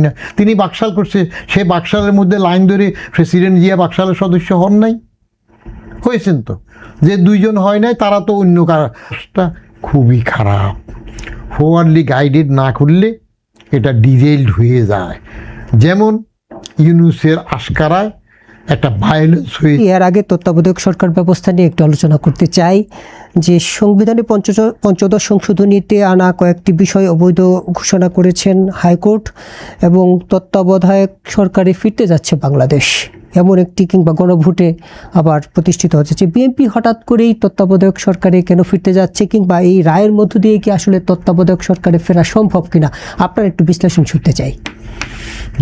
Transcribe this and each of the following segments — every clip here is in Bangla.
না, তিনি বাকশাল করছে, সে বাকশালের মধ্যে লাইন ধরে প্রেসিডেন্ট জিয়া বাকশালের সদস্য হন নাই, হয়েছেন তো। যে দুইজন হয় নাই তারা তো অন্য কাজটা খুবই খারাপ। ফরওয়ার্ডলি গাইডেড না করলে এটা ডিরেইলড হয়ে যায়। যেমন ইউনূসের আশকারায় একটা ভায়োলেন্স হয়ে। এর আগে তত্ত্বাবধায়ক সরকার ব্যবস্থা নিয়ে একটু আলোচনা করতে চাই যে সংবিধানে পঞ্চদশ সংশোধনীতে আনা কয়েকটি বিষয় অবৈধ ঘোষণা করেছেন হাইকোর্ট, এবং তত্ত্বাবধায়ক সরকারে ফিরতে যাচ্ছে বাংলাদেশ এমন একটি কিংবা গণভোটে আবার প্রতিষ্ঠিত হচ্ছে। বিএনপি হঠাৎ করেই তত্ত্বাবধায়ক সরকারে কেন ফিরতে যাচ্ছে, কিংবা এই রায়ের মধ্য দিয়ে কি আসলে তত্ত্বাবধায়ক সরকারে ফেরা সম্ভব কিনা, আপনার একটু বিশ্লেষণ শুনতে চাই।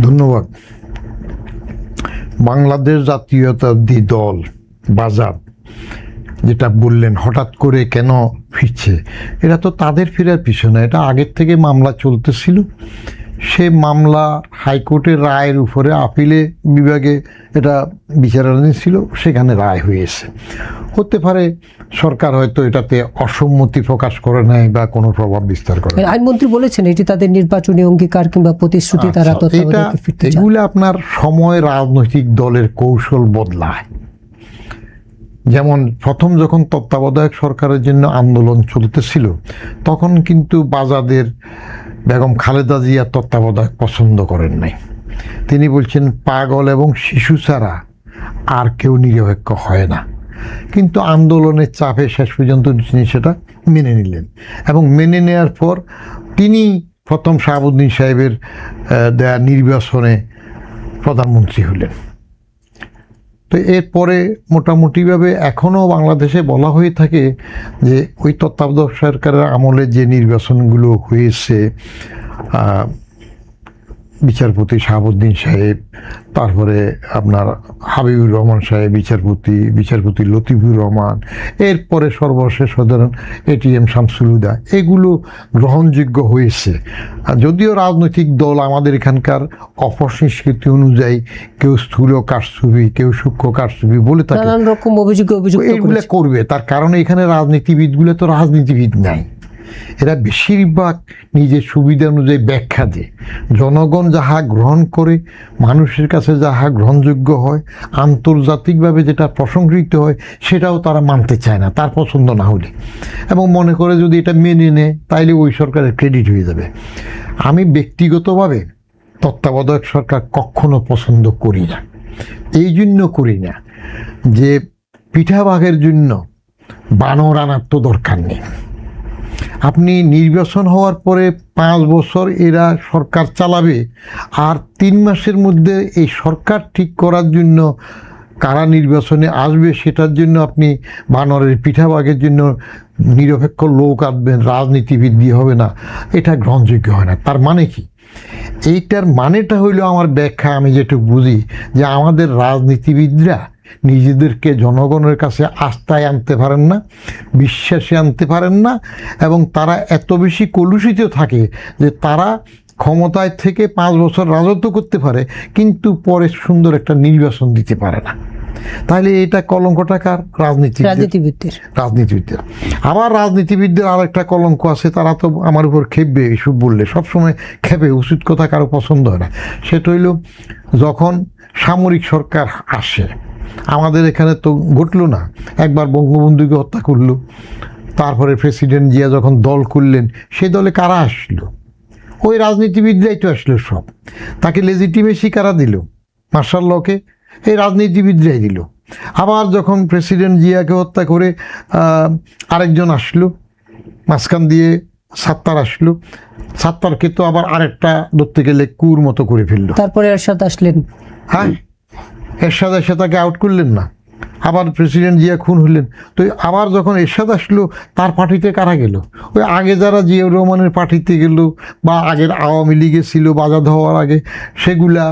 ধন্যবাদ। বাংলাদেশ জাতীয়তাবাদী দল বাজার যেটা বললেন হঠাৎ করে কেন ফিরছে, এটা তো তাদের ফেরার পিছনে, এটা আগের থেকে মামলা চলতেছিল। সে মামলা হাইকোর্টের রায়ের উপরে আপিলে বিভাগে এটা বিচারাধীন ছিল, সেখানে রায় হয়েছে। হতে পারে সরকার হয়তো এটাতে অসম্মতি প্রকাশ করে নাই বা কোনো প্রভাব বিস্তার করে। আইনমন্ত্রী বলেছেন এটি তাদের নির্বাচনী অঙ্গীকার কিংবা প্রতিশ্রুতি, তারা তত্ত্বাবধায়কে ফিরতে চান। এগুলো আপনার সময় রাজনৈতিক দলের কৌশল বদলায়। যেমন প্রথম যখন তত্ত্বাবধায়ক সরকারের জন্য আন্দোলন চলতেছিল তখন কিন্তু বাজাদের বেগম খালেদা জিয়া তত্ত্বাবধায়ক পছন্দ করেন নাই। তিনি বলছেন পাগল এবং শিশু ছাড়া আর কেউ নিরপেক্ষ হয় না। কিন্তু আন্দোলনের চাপে শেষ পর্যন্ত তিনি সেটা মেনে নিলেন, এবং মেনে নেওয়ার পর তিনি প্রথম শাহাবুদ্দিন সাহেবের দেয়া নির্বাচনে প্রধানমন্ত্রী হলেন। তো এরপরে মোটামুটিভাবে এখনও বাংলাদেশে বলা হয়ে থাকে যে ওই তত্ত্বাবধায়ক সরকারের আমলে যে নির্বাচনগুলো হয়েছে, বিচারপতি শাহাবুদ্দিন সাহেব, তারপরে আপনার হাবিবুর রহমান সাহেব বিচারপতি লতিফুর রহমান, এরপরে সর্বশেষ সাধারণ এটিএম শামসুল হুদা, এগুলো গ্রহণযোগ্য হয়েছে। যদিও রাজনৈতিক দল আমাদের এখানকার অপসংস্কৃতি অনুযায়ী কেউ স্থূল কারচুপি, কেউ সূক্ষ্ম কারচুপি বলে থাকে, নানান রকম অভিযোগ এগুলো করবে। তার কারণে এখানে রাজনীতিবিদগুলো তো রাজনীতিবিদ নাই, এরা বেশিরভাগ নিজের সুবিধা অনুযায়ী ব্যাখ্যা দেয়। জনগণ যাহা গ্রহণ করে, মানুষের কাছে যাহা গ্রহণযোগ্য হয়, আন্তর্জাতিকভাবে যেটা প্রশংসিত হয়, সেটাও তারা মানতে চায় না তার পছন্দ না হলে, এবং মনে করে যদি এটা মেনে নেয় তাইলে ওই সরকারের ক্রেডিট হয়ে যাবে। আমি ব্যক্তিগতভাবে তত্ত্বাবধায়ক সরকার কখনো পছন্দ করি না। এই জন্য করি না যে পিঠাভাগের জন্য বানর আনার তো দরকার নেই। আপনি নির্বাচন হওয়ার পরে 5 বছর এরা সরকার চালাবে, আর 3 মাসের মধ্যে এই সরকার ঠিক করার জন্য কারা নির্বাচনে আসবে সেটার জন্য আপনি বানরের পিঠাভাগের জন্য নিরপেক্ষ লোক আনবেন, রাজনীতিবিদ দিয়ে হবে না, এটা গ্রহণযোগ্য হয় না। তার মানে কি? এইটার মানেটা হইল আমার ব্যাখ্যা, আমি যেটুকু বুঝি, যে আমাদের রাজনীতিবিদরা নিজেদেরকে জনগণের কাছে আস্থায় আনতে পারেন না, বিশ্বাসে আনতে পারেন না, এবং তারা এত বেশি কলুষিত থাকে যে তারা ক্ষমতায় থেকে 5 বছর রাজত্ব করতে পারে কিন্তু পরে সুন্দর একটা নির্বাচন দিতে পারে না। তাহলে এটা কলঙ্কটা কার? রাজনীতিবিদদের। আবার রাজনীতিবিদদের আর একটা কলঙ্ক আছে, তারা তো আমার উপর খেপবে এসব বললে, সবসময় খেপে, উচিত কথা কারো পছন্দ হয় না। সেটা হইল যখন সামরিক সরকার আসে, আমাদের এখানে তো ঘটলো না, একবার বঙ্গবন্ধুকে হত্যা করলো, তারপরে প্রেসিডেন্ট জিয়া যখন দল করলেন, সেই দলে কারা আসলো? ওই রাজনীতিবিদরাই তো আসলো সব। তাকে লেজিটিমেসি কারা দিল? মার্শাল লকে এই রাজনীতিবিদরাই দিল। আবার যখন প্রেসিডেন্ট জিয়াকে হত্যা করে আরেকজন আসলো, মাঝখান দিয়ে সাত্তার আসলো, সাত্তারকে তো আবার আরেকটা ধরতে গেলে কুর মতো করে ফেললো। তারপরে এরশাদ আসলেন, হ্যাঁ, এরশাদ এসে তাকে আউট করলেন না, আবার প্রেসিডেন্ট জিয়া খুন হলেন। তো আবার যখন এরশাদ আসলো, তার পার্টিতে কারা গেল? ওই আগে যারা জিয়াউর রহমানের পার্টিতে গেল, বা আগের আওয়ামী লীগে ছিল বাজাদ হওয়ার আগে, সেগুলা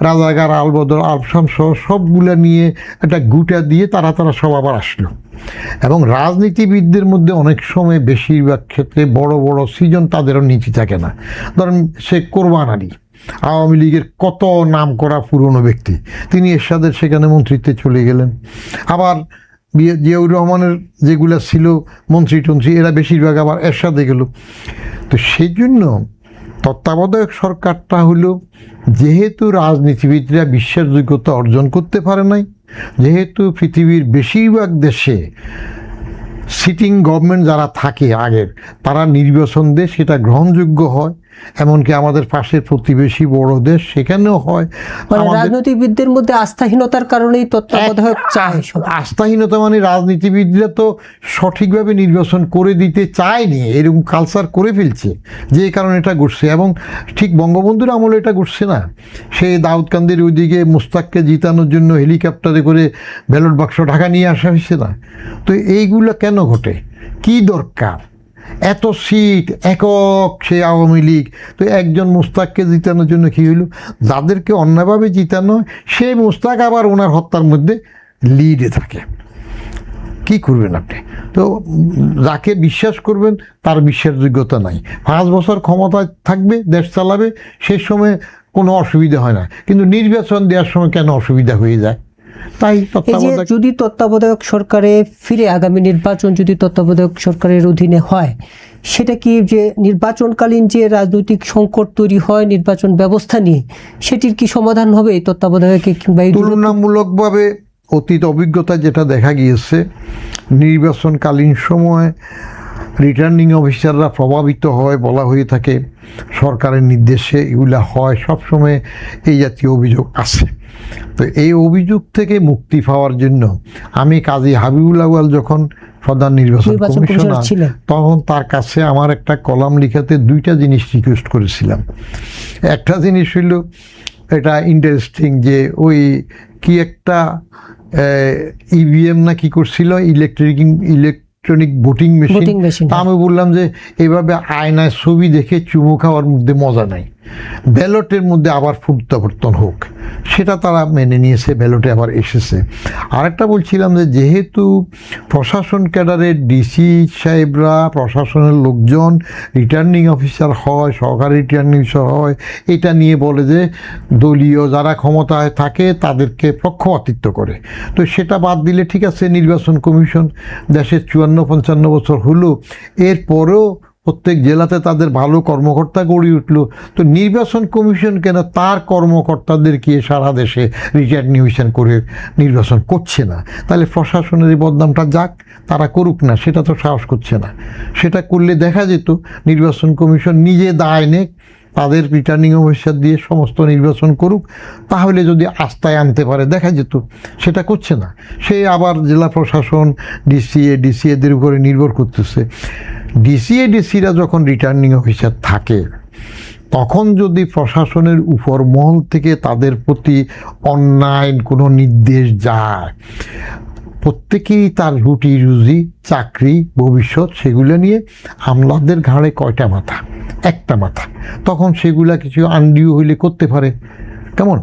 রাজাকার, আলবদর, আলফাম সহ সবগুলা নিয়ে একটা গুটা দিয়ে তারা সব আবার আসলো। এবং রাজনীতিবিদদের মধ্যে অনেক সময়, বেশিরভাগ ক্ষেত্রে বড় বড় সিজন তাদেরও নীতি থাকে না। ধরেন সে কোরবান আলী, আওয়ামী লীগের কত নাম করা পুরনো ব্যক্তি, তিনি এরশাদের সেখানে মন্ত্রিত্বে চলে গেলেন। আবার জিয়াউর রহমানের যেগুলা ছিল মন্ত্রী টন্ত্রী, এরা বেশিরভাগ আবার এরশাদে গেল। তো সেই জন্য তত্ত্বাবধায়ক সরকারটা হলো যেহেতু রাজনীতিবিদরা বিশ্বাসযোগ্যতা অর্জন করতে পারে নাই, যেহেতু পৃথিবীর বেশিরভাগ দেশে সিটিং গভর্নমেন্ট যারা থাকে আগের তারা নির্বাচন দিয়ে সেটা গ্রহণযোগ্য হয়, এমনকি আমাদের পাশের প্রতিবেশী বড় দেশ সেখানেও হয়। মানে আমাদের রাজনীতিবিদদের মধ্যে আস্থাহীনতার কারণেই তত্ত্বাবধায়ক চায় সব। আস্থাহীনতা মানে রাজনীতিবিদরা তো সঠিকভাবে নির্বাচন করে দিতে চায়নি, এরকম কালচার করে ফেলছে, যে কারণে এটা ঘটছে। এবং ঠিক বঙ্গবন্ধুর আমলে এটা ঘটছে না, সে দাউদকান্দির ওইদিকে মুস্তাককে জিতানোর জন্য হেলিকপ্টারে করে ব্যালট বাক্স ঢাকা নিয়ে আসা হয়েছে না? তো এইগুলো কেন ঘটে, কি দরকার? এত সিট একক সে আওয়ামী লীগ, তো একজন মুস্তাককে জিতানোর জন্য কী হইল? যাদেরকে অন্যায়ভাবে জিতানো হয় সেই মুস্তাক আবার ওনার হত্যার মধ্যে লিডে থাকে। কি করবেন আপনি? তো যাকে বিশ্বাস করবেন তার বিশ্বাসযোগ্যতা নাই। 5 বছর ক্ষমতায় থাকবে, দেশ চালাবে, সে সময় কোনো অসুবিধা হয় না, কিন্তু নির্বাচন দেওয়ার সময় কেন অসুবিধা হয়ে যায়? তাই এই যে তত্ত্বাবধায়ক যদি তত্ত্বাবধায়ক সরকারে ফিরে আগামী নির্বাচন যদি তত্ত্বাবধায়ক সরকারের অধীনে হয়, সেটা কি যে নির্বাচনকালীন যে রাজনৈতিক সংকট তৈরি হয় নির্বাচন ব্যবস্থা নিয়ে, সেটির কি সমাধান হবে এই তত্ত্বাবধায়কে কিংবা এই তুলনামূলকভাবে অতীত অভিজ্ঞতা যেটা দেখা গিয়েছে, নির্বাচনকালীন সময় রিটার্নিং অফিসাররা প্রভাবিত হয় বলা হয়ে থাকে, সরকারের নির্দেশে এগুলা হয়, সবসময় এই জাতীয় অভিযোগ আছে। তো এই অভিযোগ থেকে মুক্তি পাওয়ার জন্য আমি কাজী হাবিবুল আউয়াল যখন প্রধান নির্বাচন কমিশনার ছিলেন, তখন তার কাছে আমার একটা কলাম লিখাতে 2টা জিনিস রিকোয়েস্ট করেছিলাম। একটা জিনিস হইল, এটা ইন্টারেস্টিং, যে ওই কি একটা ইভিএম না কি করছিল, ইলেকট্রনিক ভোটিং মেশিন। তা আমি বললাম যে এভাবে আয়নায় ছবি দেখে চুমু খাওয়ার মধ্যে মজা নাই, ব্যালটের মধ্যে আবার প্রত্যাবর্তন হোক। সেটা তারা মেনে নিয়েছে, ব্যালটে আবার এসেছে। আরেকটা বলছিলাম যে যেহেতু প্রশাসন ক্যাডারের ডিসি সাহেবরা, প্রশাসনের লোকজন রিটার্নিং অফিসার হয়, সহকারী রিটার্নিং অফিসার হয়, এটা নিয়ে বলে যে দলীয় যারা ক্ষমতায় থাকে তাদেরকে পক্ষপাতিত্ব করে। তো সেটা বাদ দিলে ঠিক আছে, নির্বাচন কমিশন দেশের 54-55 বছর হলো, এরপরেও প্রত্যেক জেলাতে তাদের ভালো কর্মকর্তা গড়ে উঠলো। তো নির্বাচন কমিশন কেন তার কর্মকর্তাদেরকে সারা দেশে রিটার্নিং অফিসার করে নির্বাচন করছে না? তাহলে প্রশাসনের এই বদনামটা যাক, তারা করুক না, সেটা তো সাহস করছে না। সেটা করলে দেখা যেত নির্বাচন কমিশন নিজে দায় নেক, তাদের রিটার্নিং অফিসার দিয়ে সমস্ত নির্বাচন করুক, তাহলে যদি আস্থায় আনতে পারে দেখা যেত। সেটা করছে না, সে আবার জেলা প্রশাসন, ডিসিএদের উপরে নির্ভর করতেছে। ডিসিরা যখন রিটার্নিং অফিসার থাকে, তখন যদি প্রশাসনের উপর মহল থেকে তাদের প্রতি অন্যায় কোনো নির্দেশ যায়, প্রত্যেকেই তার রুটি রুজি, চাকরি, ভবিষ্যৎ সেগুলো নিয়ে আমলাদের ঘাড়ে কয়টা মাথা? একটা মাথা। তখন সেগুলা কিছু আনডিউ হইলে করতে পারে। কেমন?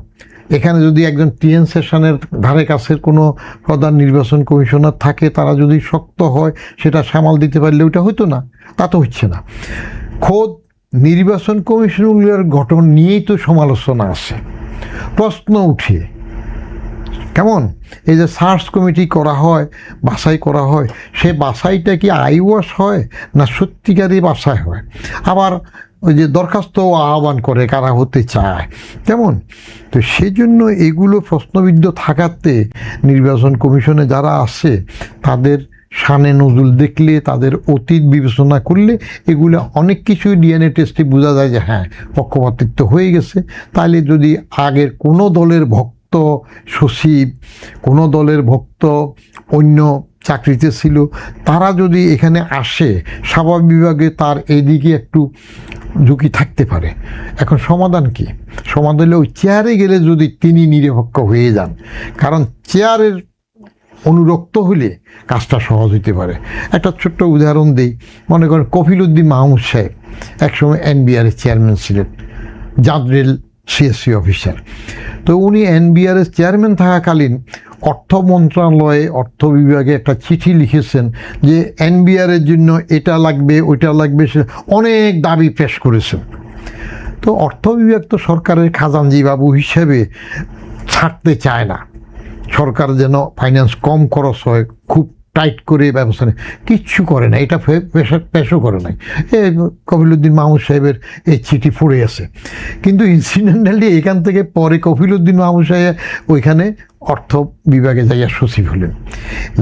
এখানে যদি একজন টিএন সেশনের ধারে কাছের কোনো প্রধান নির্বাচন কমিশনার থাকে, তারা যদি শক্ত হয়, সেটা সামাল দিতে পারলে ওইটা হইতো না। তা তো হচ্ছে না। খোদ নির্বাচন কমিশনগুলোর গঠন নিয়েই তো সমালোচনা আছে, প্রশ্ন উঠে। কেমন? এই যে সার্চ কমিটি করা হয়, বাছাই করা হয়, সে বাছাইটা কি আইওয়াস হয় না সত্যিকারই বাছাই হয়? আবার ওই যে দরখাস্ত আহ্বান করে কারা হতে চায়, কেমন? তো সেই জন্য এগুলো প্রশ্নবিদ্ধ থাকাতে নির্বাচন কমিশনে যারা আছে তাদের শানে নজুল দেখলে, তাদের অতীত বিবেচনা করলে এগুলো অনেক কিছুই ডিএনএ টেস্টে বোঝা যায় যে হ্যাঁ, পক্ষপাতিত্ব হয়ে গেছে। তাহলে যদি আগের কোনো দলের ভক্ত সচিব, কোনো দলের ভক্ত অন্য চাকরিতে ছিল, তারা যদি এখানে আসে, স্বাভাবিকভাবে তার এইদিকে একটু ঝুঁকি থাকতে পারে। এখন সমাধান কি? সমাধান হলে ওই চেয়ারে গেলে যদি তিনি নিরপেক্ষ হয়ে যান, কারণ চেয়ারের অনুরক্ত হলে কাজটা সহজ হতে পারে। একটা ছোট্ট উদাহরণ দিই, মনে করেন কফিল উদ্দিন মাহমুদ সাহেব একসময় এনবিআরের চেয়ারম্যান ছিলেন, জাদরেল সিএসসি অফিসার। তো উনি এনবিআরের চেয়ারম্যান থাকাকালীন অর্থ মন্ত্রণালয়ে, অর্থ বিভাগে একটা চিঠি লিখেছেন যে এনবিআরের জন্য এটা লাগবে, ওইটা লাগবে, সে অনেক দাবি পেশ করেছেন। তো অর্থ বিভাগ তো সরকারের খাজানজি বাবু হিসেবে ছাড়তে চায় না, সরকার যেন ফাইন্যান্স কম খরচ হয়, খুব টাইট করে ব্যবস্থা নেই, কিচ্ছু করে না, এটা পেশও করে নাই। কফিলউদ্দিন মাহমুদ সাহেবের এই চিঠি পড়ে আছে। কিন্তু ইনসিডেন্টালি এখান থেকে পরে কফিলউদ্দিন মাহমুদ সাহেব ওইখানে অর্থ বিভাগে যাইয়া সচিব হলেন।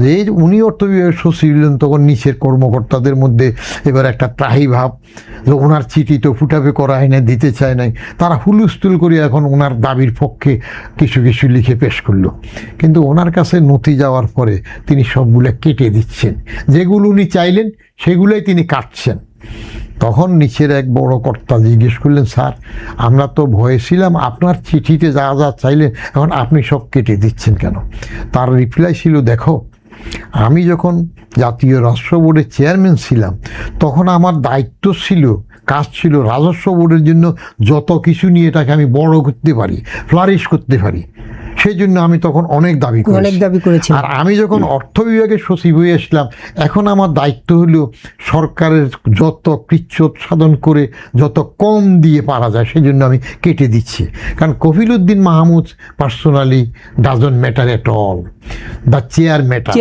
যে উনি অর্থ বিভাগের সচিব হলেন, তখন নিচের কর্মকর্তাদের মধ্যে এবার একটা ত্রাহি ভাব যে ওনার চিঠি তো ফুটাফে করা হয় না, দিতে চায় নাই, তারা হুলস্থুল করে এখন ওনার দাবির পক্ষে কিছু কিছু লিখে পেশ করলো। কিন্তু ওনার কাছে নথি যাওয়ার পরে তিনি সবগুলো কেটে দিচ্ছেন, যেগুলো উনি চাইলেন সেগুলোই তিনি কাটছেন। তখন নিচের এক বড় কর্তা জিজ্ঞেস করলেন, স্যার আমরা তো ভয়ে ছিলাম, আপনার চিঠিতে যা যা চাইলেন এখন আপনি সব কেটে দিচ্ছেন কেন? তার রিপ্লাই ছিল, দেখো আমি যখন জাতীয় রাজস্ব বোর্ডের চেয়ারম্যান ছিলাম তখন আমার দায়িত্ব ছিল, কাজ ছিল রাজস্ব বোর্ডের জন্য যত কিছু নিয়ে এটাকে আমি বড় করতে পারি, ফ্লারিশ করতে পারি, সেই জন্য আমি তখন অনেক দাবি করেছি। আর আমি যখন অর্থ বিভাগের সচিব হয়ে আসলাম, এখন আমার দায়িত্ব হলো সরকারের যত কৃচ্ছ্রত সাধন করে যত কম দিয়ে পারা যায় সেই জন্য আমি কেটে দিচ্ছি। কারণ Kafiluddin Mahmud personally doesn't matter at all, the chair matter.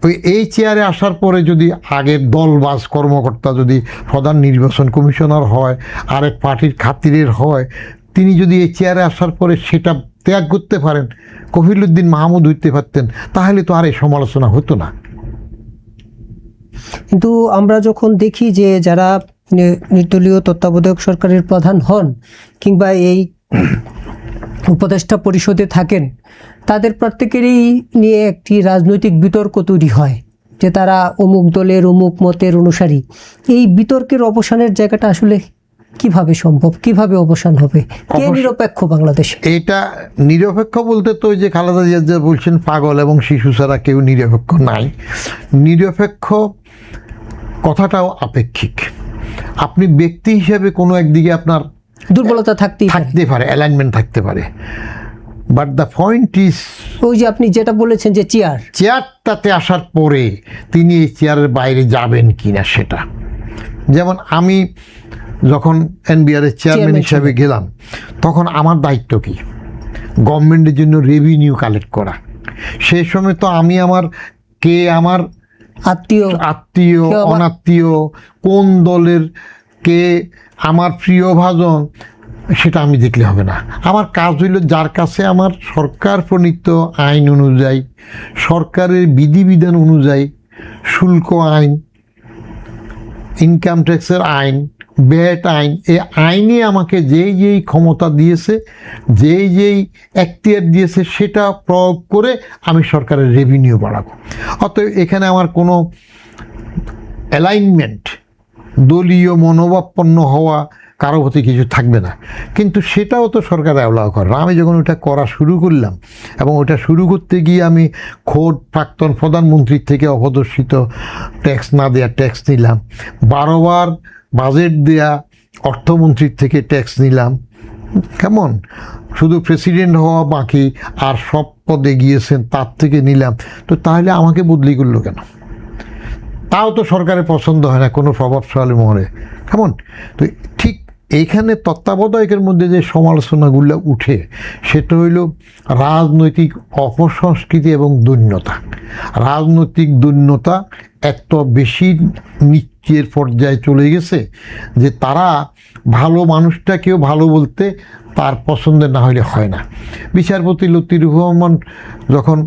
ওই এই চেয়ারে আসার পরে যদি আগের দলবাজ কর্মকর্তা যদি প্রধান নির্বাচন কমিশনার হয়, আরেক পার্টির খাতিরের হয়, তিনি যদি এই চেয়ারে আসার পরে সেটা ত্যাগ করতে পারেন, কফিলউদ্দিন মাহমুদ হইতে পারতেন, তাহলে তো আর এই সমালোচনা হতো না। কিন্তু আমরা যখন দেখি যে যারা নির্দলীয় তত্ত্বাবধায়ক সরকারের প্রধান হন কিংবা এই উপদেষ্টা পরিষদে থাকেন, তাদের প্রত্যেকেরই নিয়ে একটি রাজনৈতিক বিতর্ক তৈরি হয় যে তারা অমুক দলের অমুক মতের অনুসারী। এই বিতর্কের অবসানের জায়গাটা আসলে কিভাবে সম্ভব, কিভাবে অবসান হবে? কে নিরপেক্ষ বাংলাদেশে? এটা নিরপেক্ষ বলতে তো যে খালেদা জিয়া যে বলছেন পাগল এবং শিশু ছাড়া কেউ নিরপেক্ষ নাই। নিরপেক্ষ কথাটাও আপেক্ষিক। আপনি ব্যক্তি হিসেবে কোনো একদিকে আপনার দুর্বলতা থাকতে পারে, অ্যালাইনমেন্ট থাকতে পারে, বাট দ্য পয়েন্ট ইজ, ওই যে আপনি যেটা বলেছেন যে চেয়ারটাতে আসার পরে তিনি এই চেয়ারের বাইরে যাবেন কিনা সেটা। যেমন আমি যখন এনবিআরের চেয়ারম্যান হিসাবে গেলাম, তখন আমার দায়িত্ব কি? গভর্নমেন্টের জন্য রেভিনিউ কালেক্ট করা। সেই সময় তো আমি আমার আত্মীয় অনাত্মীয়, কোন দলের কে আমার প্রিয় ভাজন, সেটা আমি দেখলে হবে না। আমার কাজ হইল যার কাছে আমার সরকার প্রণীত আইন অনুযায়ী, সরকারের বিধিবিধান অনুযায়ী, শুল্ক আইন, ইনকাম ট্যাক্সের আইন, ব্যাট আইন, এই আইনে আমাকে যেই ক্ষমতা দিয়েছে, যেই এখতিয়ার দিয়েছে, সেটা প্রয়োগ করে আমি সরকারের রেভিনিউ বাড়াবো। অতএব এখানে আমার কোনো অ্যালাইনমেন্ট, দলীয় মনোভাবাপন্ন হওয়া কারো প্রতি কিছু থাকবে না। কিন্তু সেটাও তো সরকার অ্যালাউ করে না। আমি যখন ওটা করা শুরু করলাম, এবং ওটা শুরু করতে গিয়ে আমি খোদ প্রাক্তন প্রধানমন্ত্রীর থেকে অপদর্শিত ট্যাক্স না দেওয়া ট্যাক্স নিলাম, 12 বার বাজেট দেয়া অর্থমন্ত্রীর থেকে ট্যাক্স নিলাম, কেমন শুধু প্রেসিডেন্ট হওয়া বাকি, আর সব পদে গিয়েছেন তার থেকে নিলাম। তো তাহলে আমাকে বদলি করলো কেন? তাও তো সরকারের পছন্দ হয় না কোনো প্রভাবশালী মহলে, কেমন? তো ঠিক এইখানে তত্ত্বাবধায়কের মধ্যে যে সমালোচনাগুলো উঠে, সেটা হইল রাজনৈতিক অপসংস্কৃতি এবং দৈন্যতা। রাজনৈতিক দৈন্যতা এত বেশি নিচের পর্যায়ে চলে গেছে যে তারা ভালো মানুষটাকেও ভালো বলতে তার পছন্দের না হলে হয় না। বিচারপতি লতিফুর রহমান যখন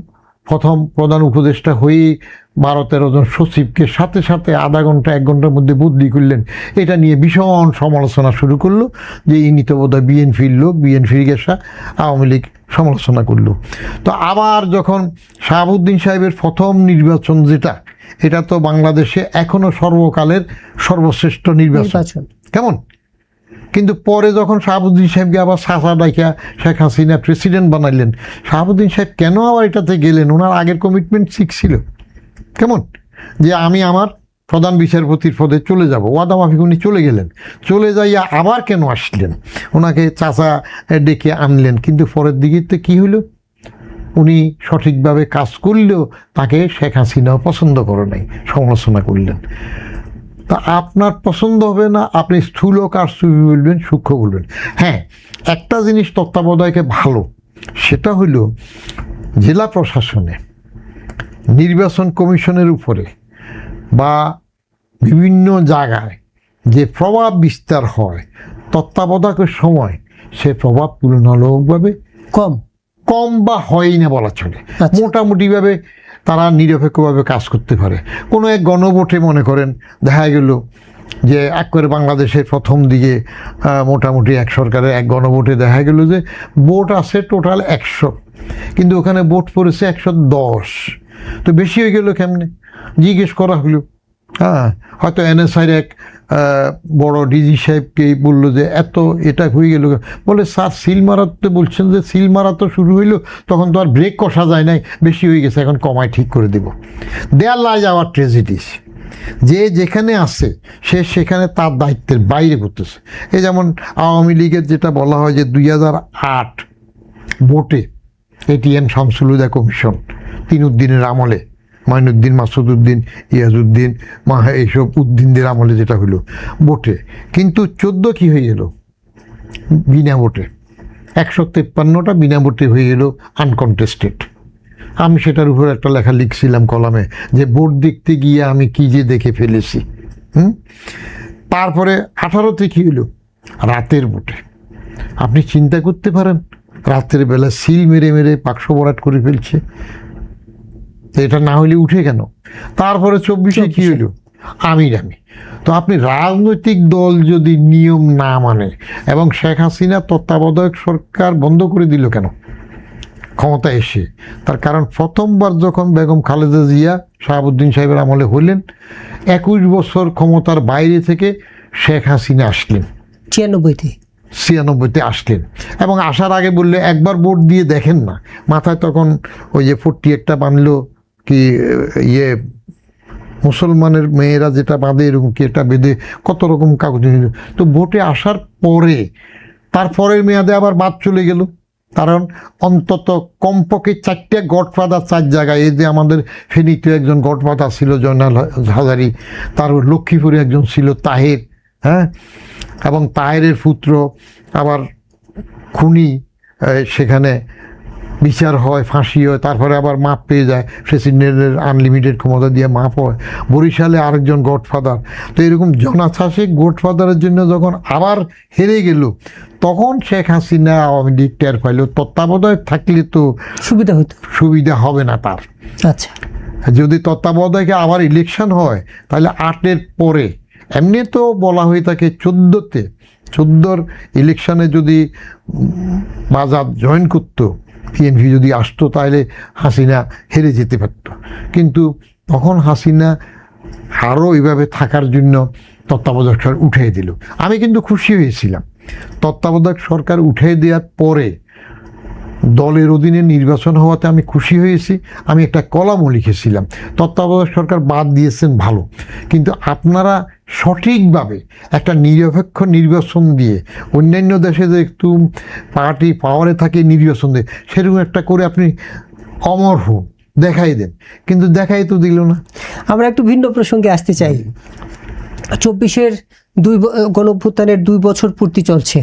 প্রথম প্রধান উপদেষ্টা হয়ে 12-13 জন সচিবকে সাথে সাথে আধা ঘন্টা 1 ঘন্টার মধ্যে বদলি করলেন, এটা নিয়ে ভীষণ সমালোচনা শুরু করলো যে ইনি তো বোধহয় বিএনপির লোক, বিএনপির গেসা, আওয়ামী লীগ সমালোচনা করলো। তো আবার যখন শাহাবুদ্দিন সাহেবের প্রথম নির্বাচন যেটা, এটা তো বাংলাদেশে এখনো সর্বকালের সর্বশ্রেষ্ঠ নির্বাচন, কেমন? কিন্তু পরে যখন শাহাবুদ্দিন সাহেবকে আবার সাসা ডাইকা শেখ হাসিনা প্রেসিডেন্ট বানাইলেন, শাহাবুদ্দিন সাহেব কেন আবার এটাতে গেলেন? ওনার আগের কমিটমেন্ট ঠিক ছিল, কেমন, যে আমি আমার প্রধান বিচারপতির পদে চলে যাব, ওয়াদা মাফিক উনি চলে গেলেন। চলে যাইয়া আবার কেন আসলেন? ওনাকে চাচা ডেকে আনলেন, কিন্তু পরের দিকে তো কী হইল? উনি সঠিকভাবে কাজ করলেও তাকে শেখ হাসিনাও পছন্দ করে নাই, সমালোচনা করলেন। তা আপনার পছন্দ হবে না, আপনি স্থূল কারচুপি বলবেন, সূক্ষ্ম বলবেন। হ্যাঁ, একটা জিনিস তত্ত্বাবধায়কে ভালো, সেটা হইল জেলা প্রশাসনে নির্বাচন কমিশনের উপরে বা বিভিন্ন জায়গায় যে প্রভাব বিস্তার হয় তত্ত্বাবধায়কের সময় সে প্রভাব তুলনামূলকভাবে কম কম বা হয়ই না বলা চলে। আচ্ছা। মোটামুটিভাবে তারা নিরপেক্ষভাবে কাজ করতে পারে। কোনো এক গণভোটে মনে করেন দেখা গেল যে একবারে বাংলাদেশের প্রথম দিকে মোটামুটি এক সরকারের এক গণভোটে দেখা গেল যে ভোট আছে টোটাল 100, কিন্তু ওখানে ভোট পড়েছে 110, তো বেশি হয়ে গেল কেমনে? জিজ্ঞেস করা হলো, হ্যাঁ, হয়তো এনএসআইয়ের এক বড় ডিজি সাহেবকে বললো যে এত এটা হয়ে গেল, বলে স্যার সিল মারাতে বলছেন যে সিল মারা তো শুরু হইলো, তখন তো আর ব্রেক কষা যায় নাই, বেশি হয়ে গেছে, এখন কমায় ঠিক করে দেব। দেয়ার লাইজ আওয়ার ট্রেজেডিস, যে যেখানে আছে সে সেখানে তার দায়িত্বের বাইরে করতেছে। এই যেমন আওয়ামী লীগের যেটা বলা হয় যে 2008 ভোটে এটিএম শামসুল হুদা কমিশন 3 উদ্দিনের আমলে, মাইনুদ্দিন, মাসুদউদ্দিন, ইয়াজউদ্দিন, এইসব উদ্দিনদের আমলে যেটা হলো ভোটে, কিন্তু 14 কি হয়ে গেল? বিনা ভোটে 153টা বিনা ভোটে হয়ে গেল আনকনটেস্টেড। আমি সেটার উপর একটা লেখা লিখছিলাম কলামে যে ভোট দেখতে গিয়ে আমি কি যে দেখে ফেলেছি। তারপরে 18তে কি হলো? রাতের ভোটে। আপনি চিন্তা করতে পারেন, রাতের বেলা সিল মেরে মেরে বাক্স ভরাট করে ফেলছে, এটা না হলে উঠে কেন? তারপরে 24-এ কি হইল? আমি তো আপনি রাজনৈতিক দল যদি নিয়ম না মানে, এবং শেখ হাসিনা তত্ত্বাবধায়ক সরকার বন্ধ করে দিল কেন ক্ষমতা এসে? তার কারণ প্রথমবার যখন বেগম খালেদা জিয়া শাহাবুদ্দিন সাহেবের আমলে হলেন, 21 বছর ক্ষমতার বাইরে থেকে শেখ হাসিনা আসলেন 96-তে আসলেন, এবং আসার আগে বললে একবার ভোট দিয়ে দেখেন না, মাথায় তখন ওই যে 48টা বাঁধলো কি ইয়ে মুসলমানের মেয়েরা যেটা বাঁধে এরকম কি এটা বেঁধে কত রকম কাগজ নিল। তো ভোটে আসার পরে তারপরের মেয়াদে আবার বাদ চলে গেল, কারণ অন্তত কমপক্ষে 4টে গডফাদার 4 জায়গায়, এই যে আমাদের ফেনীতে একজন গডফাদার ছিল জয়নাল হাজারি, তার লক্ষ্মীপুরে একজন ছিল তাহের, হ্যাঁ, এবং তাহেরের পুত্র আবার খুনি, সেখানে বিচার হয়, ফাঁসি হয়, তারপরে আবার মাপ পেয়ে যায়, প্রেসিডেন্টের আনলিমিটেড ক্ষমতা দিয়ে মাপ হয়। বরিশালে আরেকজন গডফাদার। তো এরকম জনাছাসিক গডফাদারের জন্য যখন আবার হেরে গেল, তখন শেখ হাসিনা আওয়ামী লীগ টের পাইল তত্ত্বাবধায়ক থাকলে তো সুবিধা হবে না তার। আচ্ছা, যদি তত্ত্বাবধায়কে আবার ইলেকশন হয় তাহলে 8-এর পরে, এমনি তো বলা হয়ে থাকে 14-র ইলেকশনে যদি বাজার জয়েন করতো, বিএনপি যদি আসতো, তাহলে হাসিনা হেরে যেতে পারত। কিন্তু তখন হাসিনা আরও এইভাবে থাকার জন্য তত্ত্বাবধায়ক সরকার উঠিয়ে দিল। আমি কিন্তু খুশি হয়েছিলাম তত্ত্বাবধায়ক সরকার উঠিয়ে দেওয়ার পরে দলের অধীনে নির্বাচন হওয়াতে আমি খুশি হয়েছি। আমি একটা কলামও লিখেছিলাম, তত্ত্বাবধায়ক সরকার বাদ দিয়েছেন ভালো, কিন্তু আপনারা সঠিকভাবে একটা নিরপেক্ষ নির্বাচন দিয়ে, অন্যান্য দেশে যে একটু পার্টি পাওয়ারে থাকে নির্বাচন দিয়ে, সেরকম একটা করে আপনি অমর হন, দেখাই দেন, কিন্তু দেখাই তো দিল না। আমরা একটু ভিন্ন প্রসঙ্গে আসতে চাই। 24-এর গণঅভ্যুত্থানের 2 বছর পূর্তি চলছে।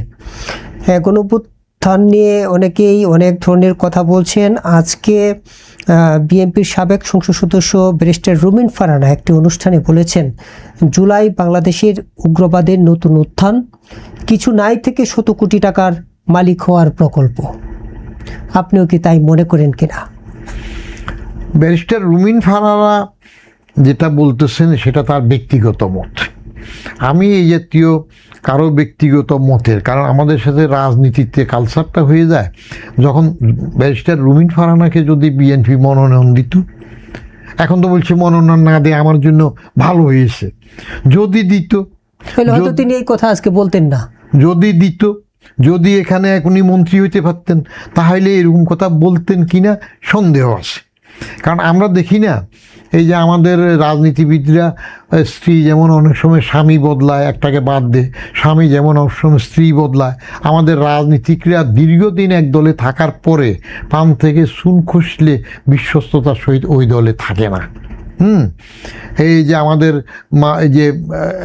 গণঅভ্যুত্থান নিয়ে অনেকেই অনেক ধরনের কথা বলছেন। আজকে বিএনপির সাবেক সংসদ সদস্য ব্যারিস্টার রুমিন ফারহানা একটি অনুষ্ঠানে বলেছেন, জুলাই বাংলাদেশের উগ্রবাদের নতুন উত্থান, কিছু নাই থেকে 100 কোটি টাকার মালিক হওয়ার প্রকল্প। আপনিও কি তাই মনে করেন কিনা? ব্যারিস্টার রুমিন ফারহানা যেটা বলতেছেন সেটা তার ব্যক্তিগত মত। আমি এই জাতীয় কারো ব্যক্তিগত মতের, কারণ আমাদের সাথে রাজনীতিতে কালচারটা হয়ে যায়, যখন ব্যারিস্টার রুমিন ফারহানাকে যদি বিএনপি মনোনয়ন দিত, এখন তো বলছে মনোনয়ন না দিয়ে আমার জন্য ভালো হয়েছে, যদি দিত, হয়তো তিনি এই কথা আজকে বলতেন না। যদি দিত, যদি এখানে এখনই মন্ত্রী হইতে পারতেন, তাহলে এরকম কথা বলতেন কিনা সন্দেহ আছে। কারণ আমরা দেখি না, এই যে আমাদের রাজনীতিবিদরা স্ত্রী যেমন অনেক সময় স্বামী বদলায়, একটাকে বাদ দে, স্বামী যেমন অনেক সময় স্ত্রী বদলায়, আমাদের রাজনীতিকরা দীর্ঘদিন এক দলে থাকার পরে পান থেকে চুন খসলে বিশ্বস্ততার সহিত ওই দলে থাকে না। এই যে আমাদের এই যে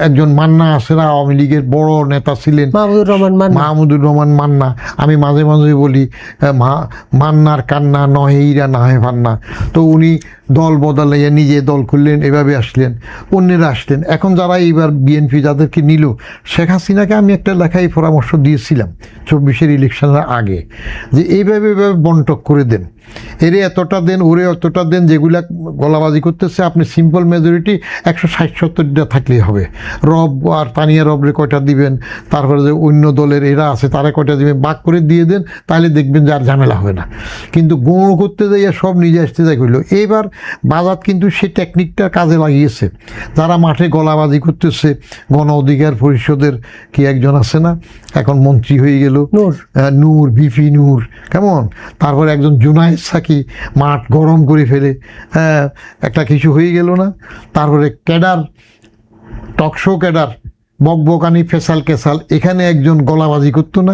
একজন মান্না আছে না, আওয়ামী লীগের বড় নেতা ছিলেন, মাহমুদুর রহমান মান্না। আমি মাঝে মাঝে বলি মান্নার কান্না নহেইরা নাহে ফান্না। তো উনি দল বদলাইয়া নিজে দল করলেন, এভাবে আসলেন, অন্যেরা আসলেন। এখন যারা এইবার বিএনপি যাদেরকে নিল, শেখ হাসিনাকে আমি একটা লেখায় পরামর্শ দিয়েছিলাম 24-এর ইলেকশনের আগে, যে এইভাবে বন্টক করে দেন, এরে এতটা দেন, ওরে এতটা দেন, যেগুলা গলাবাজি করতেছে আপনি সিম্পল মেজরিটি 160-70টা থাকলেই হবে। রব আর তানিয়া রবরে কয়টা দিবেন, তারপরে যে অন্য দলের এরা আছে তারা কয়টা দিবেন, বাক করে দিয়ে দেন, তাহলে দেখবেন যে আর ঝামেলা হবে না। কিন্তু গৌণ করতে যাইয়া সব নিজে আসতে যাই করলো। এইবার বাজার কিন্তু সেই টেকনিকটা কাজে লাগিয়েছে। যারা মাঠে গলাবাজি করতেছে, গণ অধিকার পরিষদের কি একজন আছে না, এখন মন্ত্রী হয়ে গেল, নূর, বিপি নূর, কেমন, তারপর একজন জুনায়েদ সাকি মাঠ গরম করে ফেলে, একটা কিছু হয়ে গেল না। তারপরে ক্যাডার, টকশো ক্যাডার, বকবকানি, ফেসাল কেসাল, এখানে একজন গলাবাজি করতো না,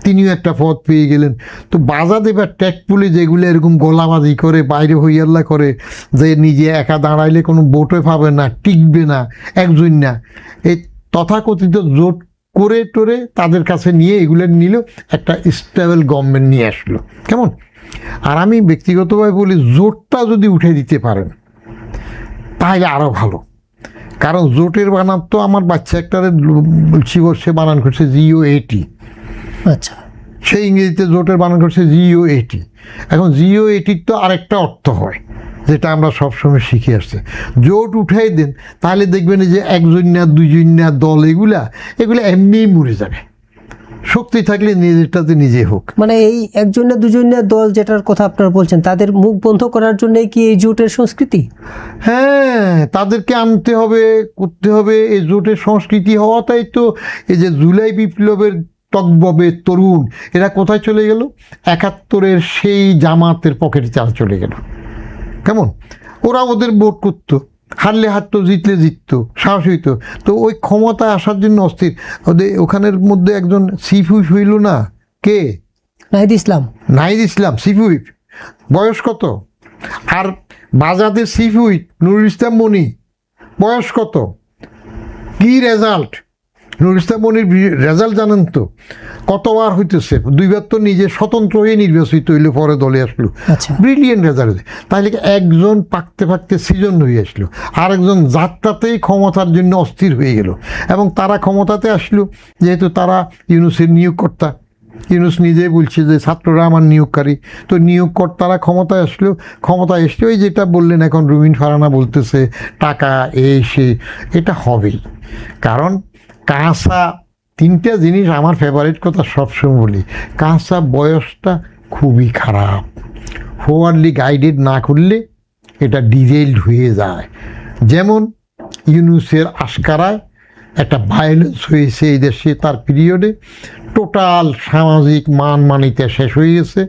তিনিও একটা পদ পেয়ে গেলেন। তো বাজাদ এবার ট্যাকপুলে যেগুলো এরকম গলাবাজি করে, বাইরে হইয়াল্লা করে, যে নিজে একা দাঁড়াইলে কোনো ভোটে পাবে না, টিকবে না, একজন না, এই তথাকথিত জোট করে টোরে তাদের কাছে নিয়ে এগুলো নিল, একটা স্টেবল গভর্নমেন্ট নিয়ে আসলো, কেমন। আর আমি ব্যক্তিগতভাবে বলি, জোটটা যদি উঠে দিতে পারেন তাহলে আরও ভালো। কারণ জোটের বানান তো আমার বাচ্চা একটারে বলছি, সে বানান করছে GOAT। আচ্ছা, সে ইংরেজিতে জোটের বানান করছে GOAT। এখন GOAT তো আরেকটা অর্থ হয়, যেটা আমরা সবসময় শিখে আসছি। জোট উঠাই দেন, তাহলে দেখবেন যে একজন না দুজন না দল, এগুলা এমনিই মরে যাবে। শক্তি থাকলে নিজেরটাতে নিজে হোক। মানে এই একজন না দুজন না দল যেটার কথা আপনারা বলছেন, তাদের মুখ বন্ধ করার জন্য কি এই জোটের সংস্কৃতি? হ্যাঁ, তাদেরকে আনতে হবে, করতে হবে। এই জোটের সংস্কৃতি হওয়াটাই তো এই যে জুলাই বিপ্লবের টকববে তরুণ, এরা কোথায় চলে গেল? 71-এর সেই জামাতের পকেটে চলে গেল, কেমন। ওরা ওদের ভোট করতো, হারলে হারতো, জিতলে জিততো, সাহস হইতো। তো ওই ক্ষমতায় আসার জন্য অস্থির। ওদের ওখানের মধ্যে একজন চিফ হুইপ হইল না, কে? Nahid Islam chief whip. বয়স কত? আর বাজাদের চিফ হুইপ নুরুল ইসলাম মনি, বয়স কত? কি রেজাল্ট! নুরুল ইসলাম মনির রেজাল্ট জানেন তো কতবার হইতেছে? 2বার তো নিজে স্বতন্ত্র হয়ে নির্বাচিত হইলে, পরে দলে আসলো। Brilliant result. তাহলে একজন পাকতে পাকতে সিজন হয়ে আসলো, আর একজন যাত্রাতেই ক্ষমতার জন্য অস্থির হয়ে গেল। এবং তারা ক্ষমতাতে আসলো যেহেতু তারা ইউনূসের নিয়োগকর্তা। ইউনূস নিজেই বলছে যে ছাত্ররা আমার নিয়োগকারী। তো নিয়োগকর্তারা ক্ষমতায় আসলো, ক্ষমতায় এসছে ওই যেটা বললেন এখন রুমিন ফারানা বলতেছে টাকা এই সে, এটা হবেই। কারণ কাঁচা, 3টা জিনিস আমার ফেভারিট কথা সবসময় বলি, কাঁচা বয়সটা খুবই খারাপ। ফরওয়ার্ডলি গাইডেড না করলে এটা ডিরেইলড হয়ে যায়। যেমন ইউনূসের আশকারায় একটা ভায়োলেন্স হয়েছে এই দেশে, তার পিরিয়ডে টোটাল সামাজিক মান মানিতে শেষ হয়ে গেছে,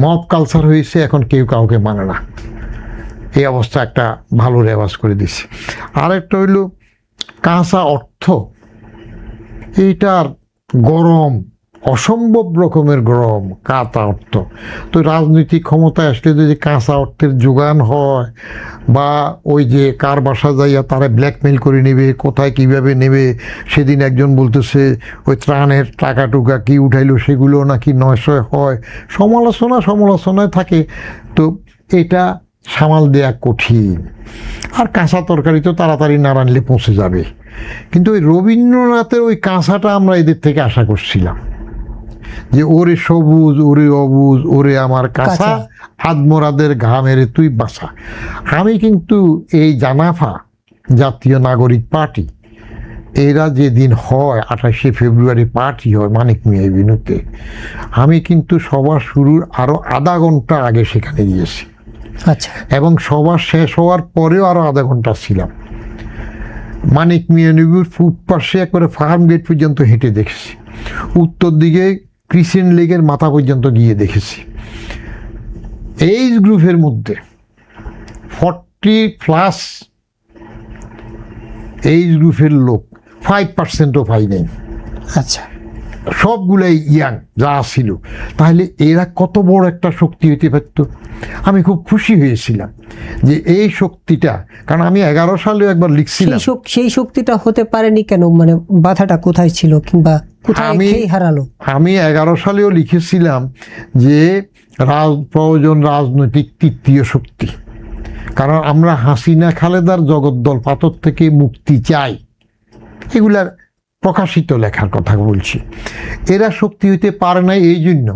মব কালচার হয়েছে, এখন কেউ কাউকে মানে না। এই অবস্থা একটা ভালো রেওয়াজ করে দিছে। আর একটা হইল কাঁচা অর্থ, এইটার গরম, অসম্ভব রকমের গরম কাঁচা অর্থ। তো রাজনৈতিক ক্ষমতায় আসলে যদি কাঁচা অর্থের যোগান হয়, বা ওই যে কার বাসা যাইয়া তারা ব্ল্যাকমেল করে নেবে, কোথায় কিভাবে নেবে। সেদিন একজন বলতেছে ওই ত্রাণের টাকা টুকা কি উঠাইলো, সেগুলো নাকি 900 হয়। সমালোচনায় থাকে। তো এটা সামাল দেয়া কঠিন। আর কাঁচা তরকারি তো তাড়াতাড়ি না রানলে পৌঁছে যাবে। কিন্তু ওই রবীন্দ্রনাথের ওই কাঁচাটা আমরা এদের থেকে আশা করছিলাম, যে ওরে সবুজ, ওরে অবুজ, ওরে আমার কাঁচা, আদমরাদের ঘামেরে তুই বাঁচা। আমি কিন্তু এই জানাফা জাতীয় নাগরিক পার্টি, এরা যেদিন হয় 28শে ফেব্রুয়ারি পার্টি হয় মানিক মিয়া এভিনিউতে, আমি কিন্তু সভা শুরুর আরও আধা ঘন্টা আগে সেখানে গিয়েছি। আচ্ছা। এবং সভা শেষ হওয়ার পরেও আরও আধা ঘন্টা ছিলাম। মানিক মিয়া এভিনিউর পূব পাশে একবারে ফার্ম গেট পর্যন্ত হেঁটে দেখেছি, উত্তর দিকে ক্রিসেন্ট লেকের মাথা পর্যন্ত গিয়ে দেখেছি। এই গ্রুপের মধ্যে 40+ এই গ্রুপের লোক 5%ও পাই নাই। আচ্ছা, সবগুলাই ইয়াং যা ছিল। তাহলে এরা কত বড় একটা শক্তি হইতে পারত। আমি খুব খুশি হয়েছিলাম যে এই শক্তিটা, কারণ আমি 11 সালে একবার লিখছিলাম। সেই শক্তিটা হতে পারেনি কেন? মানে বাধাটা কোথায় ছিল, কিংবা কোথায় হারালো? আমি 11 সালেও লিখেছিলাম যে প্রয়োজন রাজনৈতিক তৃতীয় শক্তি। কারণ আমরা হাসিনা খালেদার জগদ্দল পাথর থেকে মুক্তি চাই, এগুলার প্রকাশিত লেখার কথা বলছি। এরা শক্তি হইতে পারে না এই জন্য,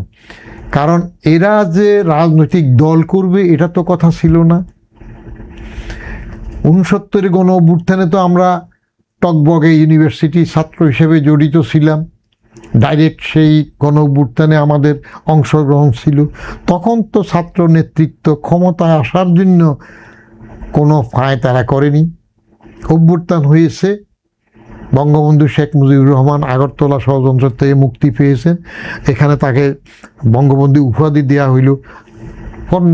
কারণ এরা যে রাজনৈতিক দল করবে এটা তো কথা ছিল না। 69 গণ অভ্যুত্থানে তো আমরা টকবগে ইউনিভার্সিটি ছাত্র হিসেবে জড়িত ছিলাম, ডাইরেক্ট সেই গণ অভ্যুত্থানে আমাদের অংশগ্রহণ ছিল। তখন তো ছাত্র নেতৃত্ব ক্ষমতায় আসার জন্য কোনো ফায় তারা করেনি। অভ্যুত্থান হয়েছে, বঙ্গবন্ধু শেখ মুজিবুর রহমান আগরতলা ষড়যন্ত্র থেকে মুক্তি পেয়েছেন, এখানে তাকে বঙ্গবন্ধু উপাধি দেওয়া হইল,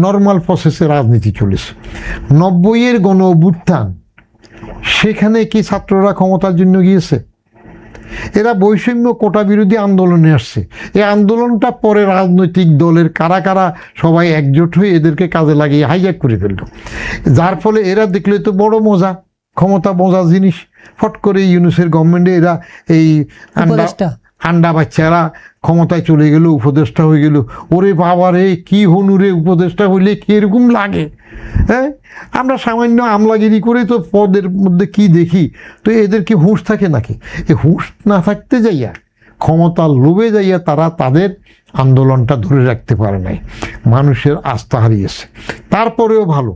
নর্মাল প্রসেসে রাজনীতি চলেছে। 90-এর গণ অভ্যুত্থান, সেখানে কি ছাত্ররা ক্ষমতার জন্য গিয়েছে? এরা বৈষম্য কোটা বিরোধী আন্দোলনে আসছে। এই আন্দোলনটা পরে রাজনৈতিক দলের কারা কারা সবাই একজোট হয়ে এদেরকে কাজে লাগিয়ে হাইজ্যাক করে ফেলল, যার ফলে এরা দেখলে তো বড় মজা, ক্ষমতা মজার জিনিস। ফট করে ইউনূসের গভর্নমেন্টে এরা এই আন্ডা বাচ্চারা ক্ষমতায় চলে গেল, উপদেষ্টা হয়ে গেল। ওরে বাবা রে, কি হনুরে উপদেষ্টা হইলে কিরকম লাগে। হ্যাঁ, আমরা সামান্য আমলাগিরি করে তো পদের মধ্যে কি দেখি, তো এদের কি হুঁশ থাকে নাকি? এই হুঁশ না থাকতে যাইয়া, ক্ষমতার লোভে যাইয়া তারা তাদের আন্দোলনটা ধরে রাখতে পারে নাই, মানুষের আস্থা হারিয়েছে। তারপরেও ভালো,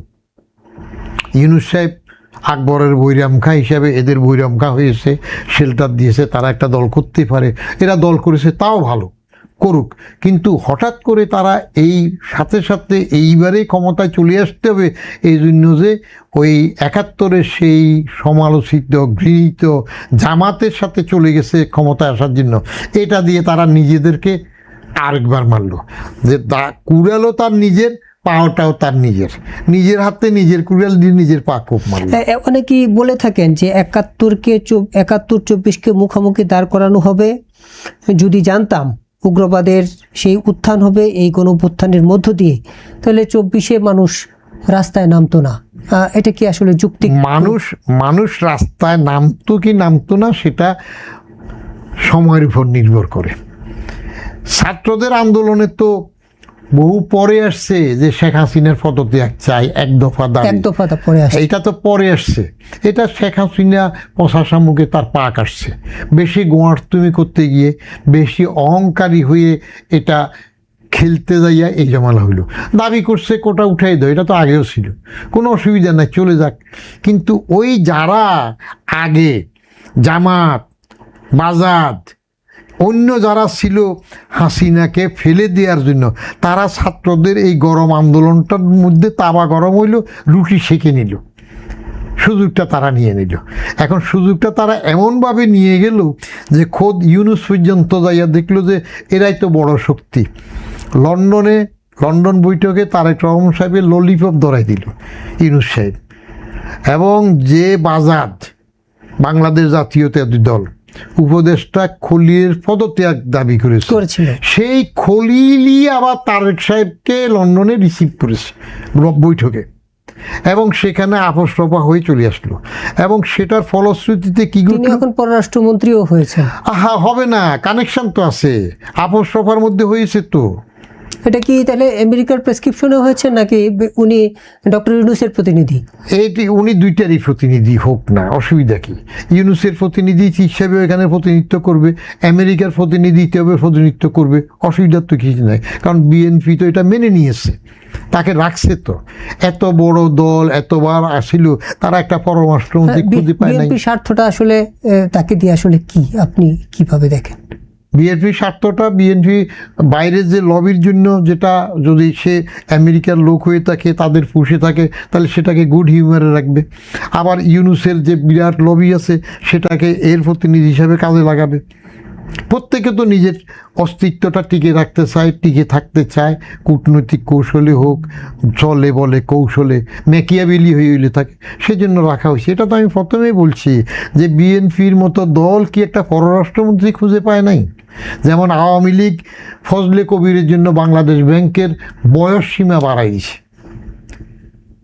ইউনূস সাহেব আকবরের বৈরামখা হিসাবে এদের বৈরামখা হয়েছে, শেল্টার দিয়েছে, তারা একটা দল করতে পারে, এরা দল করেছে, তাও ভালো করুক। কিন্তু হঠাৎ করে তারা এই সাথে সাথে এইবারে ক্ষমতায় চলে আসতে হবে এই জন্য যে ওই 71-এর সেই সমালোচিত ঘৃণিত জামাতের সাথে চলে গেছে ক্ষমতায় আসার জন্য, এটা দিয়ে তারা নিজেদেরকে আরেকবার মারলো যে কুড়ালও তার নিজের, পাওয়াটাও তার নিজের হাতে, নিজের কুড়াল দিয়ে নিজের পা কোপ মারল। অনেকেই বলে থাকেন যে 71-24-কে মুখোমুখি দাঁড় করানো হবে। যদি জানতাম উগ্রবাদের সেই উত্থান হবে এই গণ অভ্যুত্থানের মধ্য দিয়ে, তাহলে 24-এ মানুষ রাস্তায় নামতো না। এটা কি আসলে যুক্তি? মানুষ রাস্তায় নামতো কি নামতো না সেটা সময়ের উপর নির্ভর করে। ছাত্রদের আন্দোলনে তো বহু পরে আসছে যে শেখ হাসিনার পদত্যাগ চাই, এক দফা দাবি, এটা তো পরে আসছে। এটা শেখ হাসিনা প্রশাসন মুখে তার পাক আসছে, বেশি গোয়ার্তুমি করতে গিয়ে, বেশি অহংকারী হয়ে এটা খেলতে যাইয়া এই জমালা হইল। দাবি করছে কোটা উঠাই দাও, এটা তো আগেও ছিল, কোনো অসুবিধা নাই, চলে যাক। কিন্তু ওই যারা আগে জামাত, বাজাদ, অন্য যারা ছিল হাসিনাকে ফেলে দেওয়ার জন্য, তারা ছাত্রদের এই গরম আন্দোলনটার মধ্যে তাবা গরম হইল, রুটি সেঁকে নিল, সুযোগটা তারা নিয়ে নিল। এখন সুযোগটা তারা এমনভাবে নিয়ে গেল যে খোদ ইউনূস পর্যন্ত যাইয়া দেখলো যে এরাই তো বড় শক্তি। লন্ডন বৈঠকে তারেক রহমান সাহেবের ললিপপ ধরাই দিল ইউনূস সাহেব, এবং যে বাজাদ, বাংলাদেশ জাতীয়তাবাদী দল উপদেষ্টা খলিলের পদত্যাগ দাবি করেছিল, সেই খলিলই আবার তারেক সাহেবকে লন্ডনে রিসিভ করেছে বৈঠকে, এবং সেখানে আপোষ রফা হয়ে চলে আসলো। এবং সেটার ফলশ্রুতিতে কি তিনি এখন পররাষ্ট্রমন্ত্রীও হয়েছেন। হবে না, কানেকশন তো আছে, আপোষ রফার মধ্যে হয়েছে তো। এটা কি তাহলে আমেরিকার প্রেসক্রিপশনে হয়েছে নাকি উনি ডক্টর ইউনূসের প্রতিনিধি? এইটি উনি দুইটারই প্রতিনিধি, হোক না, অসুবিধা কি? ইউনূসের প্রতিনিধি হিসাবে এখানে প্রতিনিধিত্ব করবে, আমেরিকার প্রতিনিধি হিসাবে প্রতিনিধিত্ব করবে, অসুবিধার তো কিছু নাই। কারণ বিএনপি তো এটা মেনে নিয়েছে, তাকে রাখছে তো। এত বড় দল এতবার আসিল, তারা একটা পররাষ্ট্রমন্ত্রী খুঁজে পায় নাই। বিএনপির স্বার্থটা আসলে তাকে দিয়ে আসলে কি, আপনি কিভাবে দেখেন? বিএনপির স্বার্থটা, বিএনপি বাইরের যে লবির জন্য, যেটা যদি সে আমেরিকার লোক হয়ে থাকে, তাদের পুষে থাকে, তাহলে সেটাকে গুড হিউমারে রাখবে। আবার ইউনূসের যে বিরাট লবি আছে সেটাকে এর প্রতিনিধি হিসাবে কাজে লাগাবে। প্রত্যেকে তো নিজের অস্তিত্বটা টিকে রাখতে চায়, টিকে থাকতে চায়, কূটনৈতিক কৌশলে হোক, চলে বলে কৌশলে, ম্যাকিয়াভেলি হয়ে হইলে থাকে, সেজন্য রাখা হয়েছে। এটা তো আমি প্রথমেই বলছি যে বিএনপির মতো দল কি একটা পররাষ্ট্রমন্ত্রী খুঁজে পায় নাই? যেমন আওয়ামী লীগ ফজলে কবিরের জন্য বাংলাদেশ ব্যাংকের বয়স সীমা বাড়াই দিছে,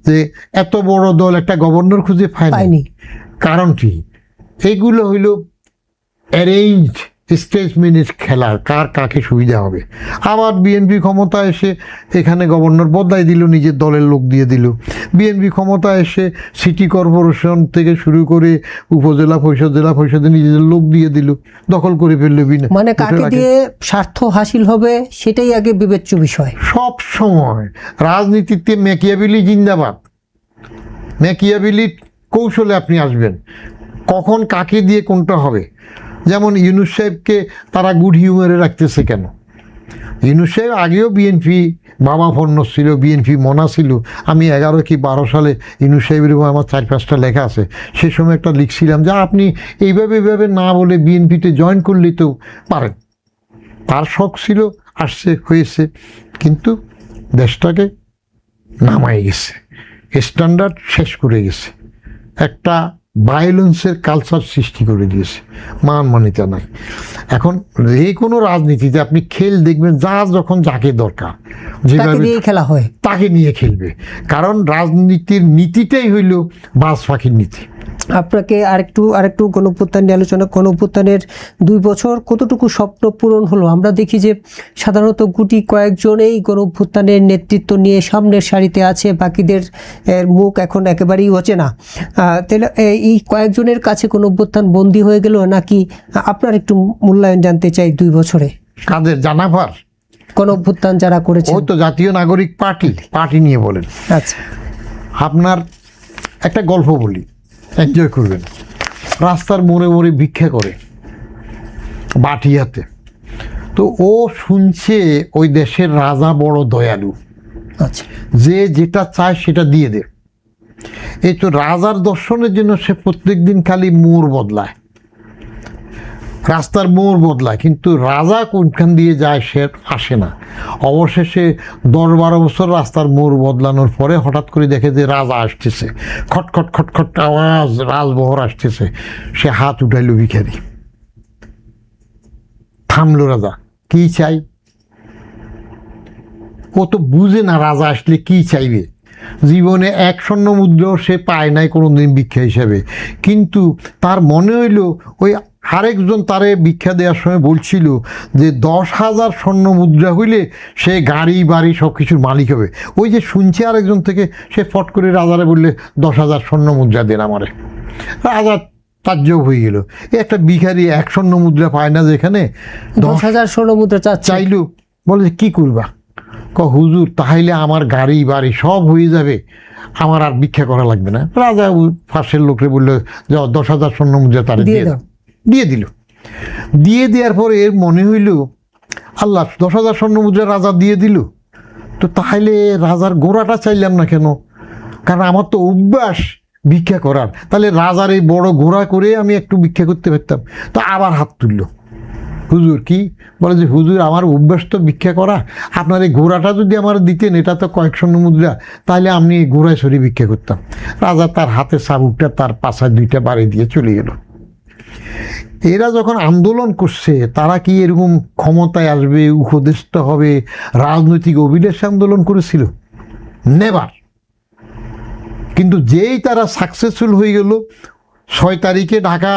যে এত বড় দল একটা গভর্নর খুঁজে পায়নি। কারণ কি? এগুলো হইল অ্যারেঞ্জড স্টেজ মিনিট খেলা, কার কাকে সুবিধা হবে। আবার বিএনপি ক্ষমতা এসে এখানে গভর্নর বদলাই দিল, নিজের দলের লোক দিয়ে দিল। বিএনপি ক্ষমতা এসে সিটি কর্পোরেশন থেকে শুরু করে উপজেলা পরিষদ, জেলা পরিষদে নিজেদের লোক দিয়ে দিল, দখল করে ফেললো। মানে কাকে দিয়ে স্বার্থ হাসিল হবে সেটাই আগে বিবেচ্য বিষয়। সব সময় রাজনীতিতে ম্যাকিয়াভেলি জিন্দাবাদ। ম্যাকিয়াভেলি কৌশলে আপনি আসবেন, কখন কাকে দিয়ে কোনটা হবে। যেমন ইউনূস সাহেবকে তারা গুড হিউমারে রাখতেছে কেন? ইউনূস সাহেব আগেও বিএনপি বামাপন্ন ছিল, বিএনপি মনা ছিল। আমি 11 কি 12 সালে ইউনূস সাহেবের উপর আমার 4-5টা লেখা আছে। সে সময় একটা লিখছিলাম যে আপনি এইভাবে না বলে বিএনপিতে জয়েন করলেই তো পারেন। তার শখ ছিল, আসছে, হয়েছে, কিন্তু দেশটাকে নামাই গেছে, স্ট্যান্ডার্ড শেষ করে গেছে, একটা ভায়োলেন্সের কালচার সৃষ্টি করে দিয়েছে, মানমানিতা নাই। এখন যে কোনো রাজনীতিতে আপনি খেল দেখবেন, যখন যাকে দরকার যেভাবে খেলা হয় তাকে নিয়ে খেলবে, কারণ রাজনীতির নীতিটাই হইল বাজ পাখির নীতি। আপনাকে আরেকটু গণঅভ্যুত্থান নিয়ে আলোচনা। গণঅভ্যুত্থানের 2 বছর কতটুকু স্বপ্ন পূরণ হলো? আমরা দেখি যে সাধারণত গুটি কয়েকজনেই গণঅভ্যুত্থানের নেতৃত্ব নিয়ে সামনের সারিতে আছে, বাকিদের মুখ এখন একেবারেই অচেনা। তাহলে এই কয়েকজনের কাছে গণঅভ্যুত্থান বন্দী হয়ে গেল নাকি? আপনার একটু মূল্যায়ন জানতে চাই 2 বছরে। কাদের জানাভার? গণঅভ্যুত্থান যারা করেছে। ও তো জাতীয় নাগরিক পার্টি নিয়ে বলেন। আচ্ছা, আপনার একটা গল্প বলি, এনজয় করবেন। রাস্তার মোড়ে মোড়ে ভিক্ষা করে বাটি হাতে। তো ও শুনছে ওই দেশের রাজা বড় দয়ালু, আচ্ছা, যে যেটা চায় সেটা দিয়ে দে। এই তো রাজার দর্শনের জন্য সে প্রত্যেক দিন খালি মোড় বদলায়, রাস্তার মোড় বদলায়, কিন্তু রাজা কোনখান দিয়ে যায় সে আসে না। অবশেষে 10-12 বছর রাস্তার মোড় বদলানোর পরে হঠাৎ করে দেখে যে রাজা আসতেছে, খটখট খটখট আওয়াজ, রাজবহর আসতেছে। সে হাত উঠাইল, ভিখারি। থামলো রাজা, কি চাই? ও তো বুঝে না রাজা আসলে কি চাইবে। জীবনে 1 স্বর্ণ মুদ্রাও সে পায় নাই কোনোদিন ভিক্ষা হিসাবে, কিন্তু তার মনে হইল ওই আরেকজন তারে ভিক্ষা দেওয়ার সময় বলছিল যে 10,000 স্বর্ণ মুদ্রা হইলে সে গাড়ি বাড়ি সব কিছুর মালিক হবে। ওই যে শুনছে আরেকজন থেকে, সে ফট করে রাজারে বললে 10,000 স্বর্ণ মুদ্রা দেন আমারে। রাজা তাজ্জব হয়ে গেল, একটা ভিখারি 1 স্বর্ণ মুদ্রা পায় না, যেখানে 10,000 স্বর্ণ মুদ্রা চাইলো। বলে যে কি করবা? হুজুর, তাহলে আমার গাড়ি বাড়ি সব হয়ে যাবে, আমার আর ভিক্ষা করা লাগবে না। রাজা ফাঁসের লোকরে বললো, যাও 10,000 স্বর্ণ মুদ্রা তারে দিয়ে দিল। দিয়ে দেওয়ার পরে এর মনে হইল, আল্লাহ 10,000 স্বর্ণ মুদ্রা রাজা দিয়ে দিল, তো তাহলে রাজার গোড়াটা চাইলাম না কেন? কারণ আমার তো অভ্যাস ভিক্ষা করার, তাহলে রাজার এই বড় ঘোড়া করে আমি একটু ভিক্ষা করতে পারতাম। তো আবার হাত তুললো। হুজুর কি? বলে যে হুজুর, আমার অভ্যাস তো ভিক্ষা করা, আপনার এই ঘোড়াটা যদি আমার দিতেন, এটা তো কয়েক স্বর্ণ মুদ্রা, তাহলে আমি এই ঘোড়ায় সরি ভিক্ষা করতাম। রাজা তার হাতে চাবুকটা তার পাছায় 2টা বাড়ি দিয়ে চলে গেল। এরা যখন আন্দোলন করছে, তারা কি এরকম ক্ষমতায় আসবে, উপদেষ্টা হবে, রাজনৈতিক অভিলাষে আন্দোলন করেছিল? নেভার। কিন্তু যেই তারা সাকসেসফুল হয়ে গেল, 6 তারিখে ঢাকা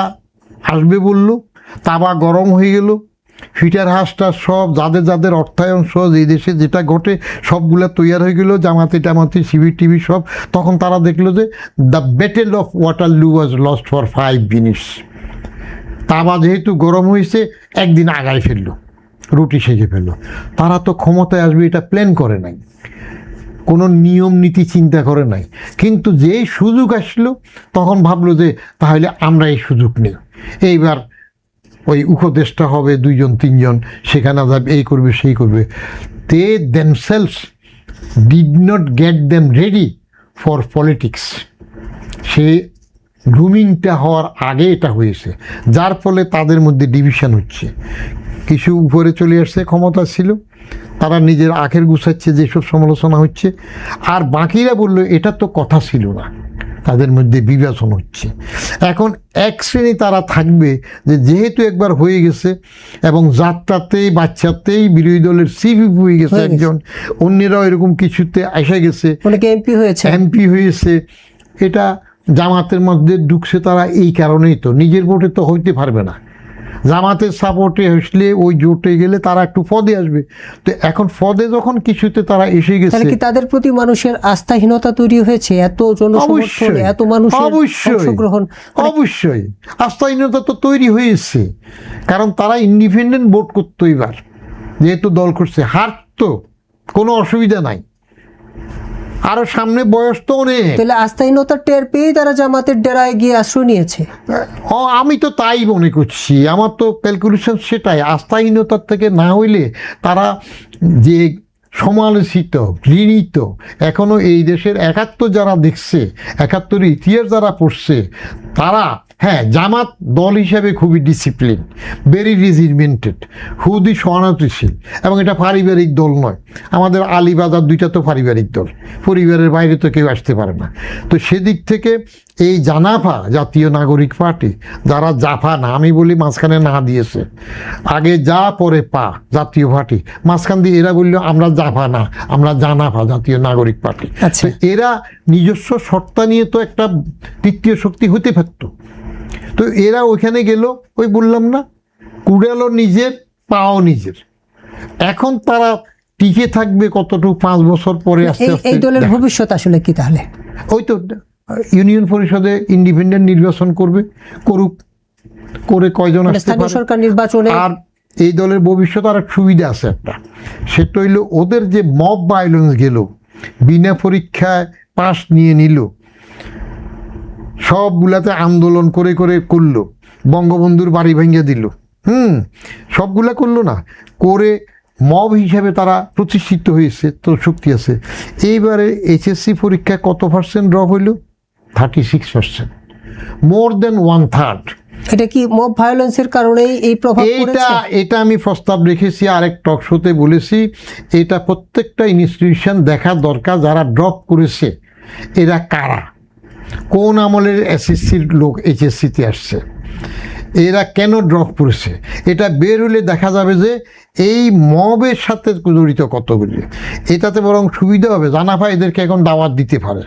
আসবে বলল, তাবা গরম হয়ে গেল, ফিটার হাঁসটা সব যাদের অর্থায়ন সহ এই দেশে যেটা ঘটে সবগুলা তৈরি হয়ে গেল, জামাতি টামাতি শিবির টিভি সব। তখন তারা দেখলো যে the battle of Waterloo was lost for 5 minutes. তাবা যেহেতু গরম হয়েছে, একদিন আগায় ফেললো, রুটি সেঁকে ফেললো। তারা তো ক্ষমতায় আসবে এটা প্ল্যান করে নাই, কোনো নিয়ম নীতি চিন্তা করে নাই। কিন্তু যেই সুযোগ আসলো, তখন ভাবলো যে তাহলে আমরা এই সুযোগ নেই, এইবার ওই উপদেষ্টা হবে 2-3 সেখানে যাবে, এই করবে সেই করবে। They themselves did not get them ready for politics. সে গ্রুমিংটা হওয়ার আগে এটা হয়েছে, যার ফলে তাদের মধ্যে ডিভিশন হচ্ছে। কিছু উপরে চলে আসছে, ক্ষমতা ছিল, তারা নিজের আখের গুছাচ্ছে, যেসব সমালোচনা হচ্ছে। আর বাকিরা বলল এটা তো কথা ছিল না, তাদের মধ্যে বিভাজন হচ্ছে। এখন এক শ্রেণী তারা থাকবে যে যেহেতু একবার হয়ে গেছে, এবং যাত্রাতেই বাচ্চাতেই বিরোধী দলের সিভিপ হয়ে গেছে একজন, অন্যরাও এরকম কিছুতে এসে গেছে, অনেকে এমপি হয়েছে, এটা জামাতের মধ্যে ঢুকছে তারা এই কারণেই। তো নিজের ভোটে তো হইতে পারবে না, জামাতের সাপোর্টে আসলে ওই জোটে গেলে তারা একটু পদে আসবে। তো এখন পদে যখন কিছুতে তারা এসে গেছে, তাহলে কি তাদের প্রতি মানুষের আস্থাহীনতা তৈরি হয়েছে? এত জনসমর্থন, অবশ্যই, এত মানুষের অবশ্যই, অংশগ্রহণ, অবশ্যই আস্থাহীনতা তো তৈরি হয়েছে। কারণ তারা ইন্ডিপেন্ডেন্ট ভোট করতো এবার, যেহেতু দল করছে, হারতো, কোনো অসুবিধা নাই, আরো সামনে বয়স তো অনেক। তাহলে আস্থাহীনতার টের পেয়েই তারা জামাতের ডেরায় গিয়ে আশ্রয় নিয়েছে। আমি তো তাই মনে করছি, আমার তো ক্যালকুলেশন সেটাই। আস্থাহীনতার থেকে না হইলে তারা যে সমালোচিত, ঘৃণিত, এখনো এই দেশের 71 যারা দেখছে, 71 ইতিহাস যারা পড়ছে, তারা, হ্যাঁ, জামাত দল হিসাবে খুবই ডিসিপ্লিন, ভেরি রেজিমেন্টেড, খুবই সহানুভূতিশীল, এবং এটা পারিবারিক দল নয়। আমাদের আলীবাজার দুইটা তো পারিবারিক দল, পরিবারের বাইরে তো কেউ আসতে পারে না। তো সেদিক থেকে এই জানাফা জাতীয় নাগরিক পার্টি, যারা জাফা না, আমি বলি মাঝখানে না দিয়েছে, আগে যা পরে পা জাতীয় পার্টি, মাঝখান দিয়ে এরা বললো আমরা জাফা না, আমরা জানাফা জাতীয় নাগরিক পার্টি। আচ্ছা। তো এরা নিজস্ব সত্তা নিয়ে তো একটা তৃতীয় শক্তি হতে পারতো। তো এরা ওইখানে গেল, ওই বললাম না, কুড়ালো নিজের, পাও নিজের। এখন তারা টিকে থাকবে কতটুকু 5 বছর পরে আস্তে আস্তে এই দলের ভবিষ্যৎ আসলে কি তাহলে? ওই তো ইউনিয়ন পরিষদে ইন্ডিপেন্ডেন্ট নির্বাচন করবে, করুক, করে কয়জন আসতে স্থানীয় পারে। সরকার নির্বাচনে আর এই দলের ভবিষ্যৎ আর এক সুবিধা আছে একটা, সেটা হইল ওদের যে মব ভায়োলেন্স গেল, বিনা পরীক্ষায় পাস নিয়ে নিল, সবগুলাতে আন্দোলন করে করে করলো, বঙ্গবন্ধুর বাড়ি ভেঙে দিল, সবগুলা করলো না, করে মব হিসাবে তারা প্রতিষ্ঠিত হয়েছে, তো শক্তি আছে। এইবারে এইচএসসি পরীক্ষায় কত পার্সেন্ট ড্রপ হইল? 36%, মোর দেন 1/3। এটা কি মব ভায়োলেন্সের কারণেই এই প্রভাব পড়েছে? এটা আমি প্রস্তাব রেখেছি, আরেক টক শোতে বলেছি, এটা প্রত্যেকটা ইনস্টিটিউশন দেখা দরকার, যারা ড্রপ করেছে এরা কারা, কোন আমলের এসএসসির লোক এইচএসসিতে আসছে, এরা কেন ড্রপ করেছে, এটা বের হলে দেখা যাবে যে এই মবের সাথে জড়িত কতগুলি। এটাতে বরং সুবিধা হবে, জানাফা এদেরকে এখন দাওয়াত দিতে পারে,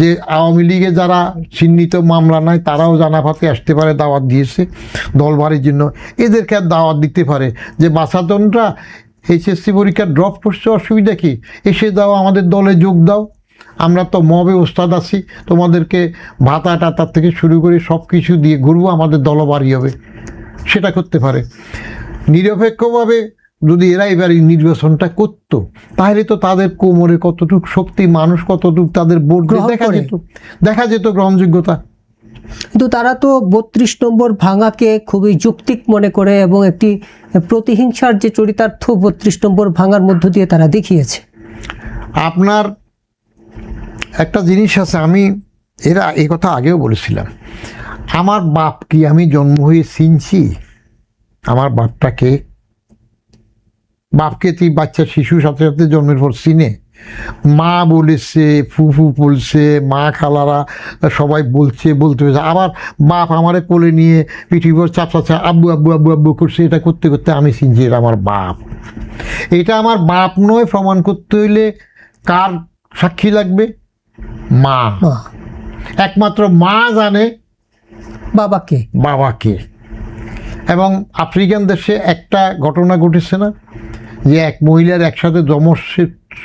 যে আওয়ামী লীগে যারা চিহ্নিত মামলা নাই তারাও জানাফাতে আসতে পারে, দাওয়াত দিয়েছে দলবাড়ির জন্য, এদেরকে আর দাওয়াত দিতে পারে যে বাছাধনরা এইচএসসি পরীক্ষা ড্রপ করছে, অসুবিধা কি, এসে দাও, আমাদের দলে যোগ দাও, আমরা তো মবে ওস্তাদ আছি, তোমাদেরকে ভাতা টাতার থেকে শুরু করে সব কিছু দিয়ে ঘুরবো, আমাদের দলও বাড়ি হবে, সেটা করতে পারে। নিরপেক্ষভাবে যদি এরা এবার এই নির্বাচনটা করতো, তাহলে তো তাদের কোমরে কতটুকু শক্তি, মানুষ কতটুকু তাদের ভোট দেখা যেত গ্রহণযোগ্যতা। কিন্তু তারা তো 32 নম্বর ভাঙাকে খুবই যৌক্তিক মনে করে, এবং একটি প্রতিহিংসার যে চরিতার্থ 32 নম্বর ভাঙার মধ্য দিয়ে তারা দেখিয়েছে। আপনার একটা জিনিস আছে, আমি এই কথা আগেও বলেছিলাম, আমার বাপ কি আমি জন্ম হয়ে চিনছি? আমার বাপটাকে, বাপকে তুই বাচ্চা শিশু সাথে সাথে জন্মের পর চিনে? মা বলেছে, ফুফু বলছে, মা খালারা সবাই বলতে হয়েছে, আবার বাপ আমারে কোলে নিয়ে পৃথিবীর চাপা আব্বু আব্বু আব্বু আব্বু করছে, এটা করতে করতে আমি চিনছি এটা আমার বাপ। এটা আমার বাপ নয় প্রমাণ করতে হইলে কার সাক্ষী লাগবে? মা। একমাত্র মা জানে বাবাকে। এবং আফ্রিকান দেশে একটা ঘটনা ঘটেছে না, যে এক মহিলার একসাথে যমজ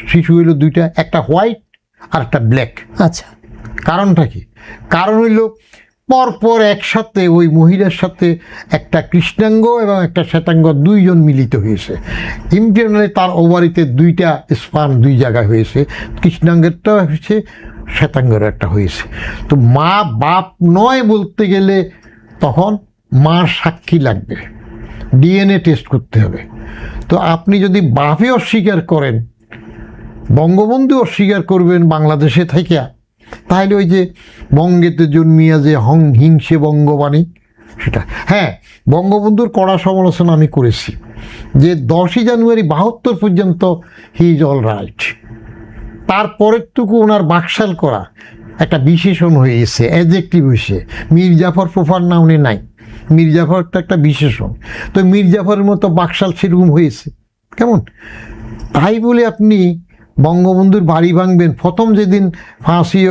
শিশু হইল দুইটা, একটা হোয়াইট আর একটা ব্ল্যাক। আচ্ছা, কারণটা কি? কারণ হইল পরপর একসাথে ওই মহিলার সাথে একটা কৃষ্ণাঙ্গ এবং একটা শ্বেতাঙ্গ দুইজন মিলিত হয়েছে। ইন্টারনালি তার ওভারিতে 2টা স্পার্ম 2 জায়গায় হয়েছে, কৃষ্ণাঙ্গেরটা হয়েছে, শ্বেতাঙ্গের একটা হয়েছে। তো মা বাপ নয় বলতে গেলে তখন মার সাক্ষী লাগবে, ডিএনএ টেস্ট করতে হবে। তো আপনি যদি বাপে অস্বীকার করেন, বঙ্গবন্ধু অস্বীকার করবেন বাংলাদেশে থেকে, তাহলে ওই যে বঙ্গেতে জন্মিয়া যে হিংসে বঙ্গবাণী, সেটা। হ্যাঁ, বঙ্গবন্ধুর কড়া সমালোচনা আমি করেছি, যে 10ই জানুয়ারি 72 পর্যন্ত হি ইজ অল রাইট, তারপরেরটুকু ওনার বাকশাল করা একটা বিশেষণ হয়ে গেছে, অ্যাডজেক্টিভ হয়েছে। মীর জাফর প্রপার নাউনে নাই, মীর জাফরটা একটা বিশেষণ, তো মীর জাফরের মতো বাকশাল সেরকম হয়েছে কেমন? তাই বলে আপনি বঙ্গবন্ধুর বাড়ি ভাঙবেন? প্রথম যেদিন 5ই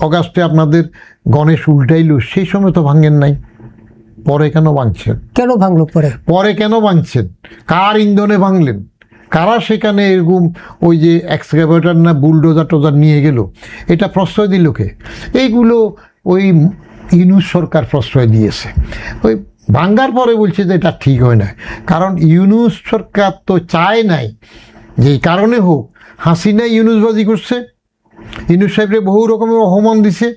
আগস্টে আপনাদের গণেশ উল্টাইল, সেই সময় তো ভাঙেন নাই, পরে কেন ভাঙছেন? কেন ভাঙলো পরে? পরে কেন ভাঙছেন? কার ইন্ধনে ভাঙলেন? কারা সেখানে এরকম ওই যে এক্সকাভেটর না বুলডোজার টোজার নিয়ে গেল? এটা প্রশ্রয় দিল কে? এইগুলো ওই ইউনূস সরকার প্রশ্রয় দিয়েছে। ওই ভাঙ্গার পরে বলছে যে এটা ঠিক হয় না, কারণ ইউনূস সরকার তো চায় নাই যেই কারণে হোক হাসিনা ইউনূসবাজি করছে, ইউনূস সাহেবরে বহু রকমের অপমান দিছে,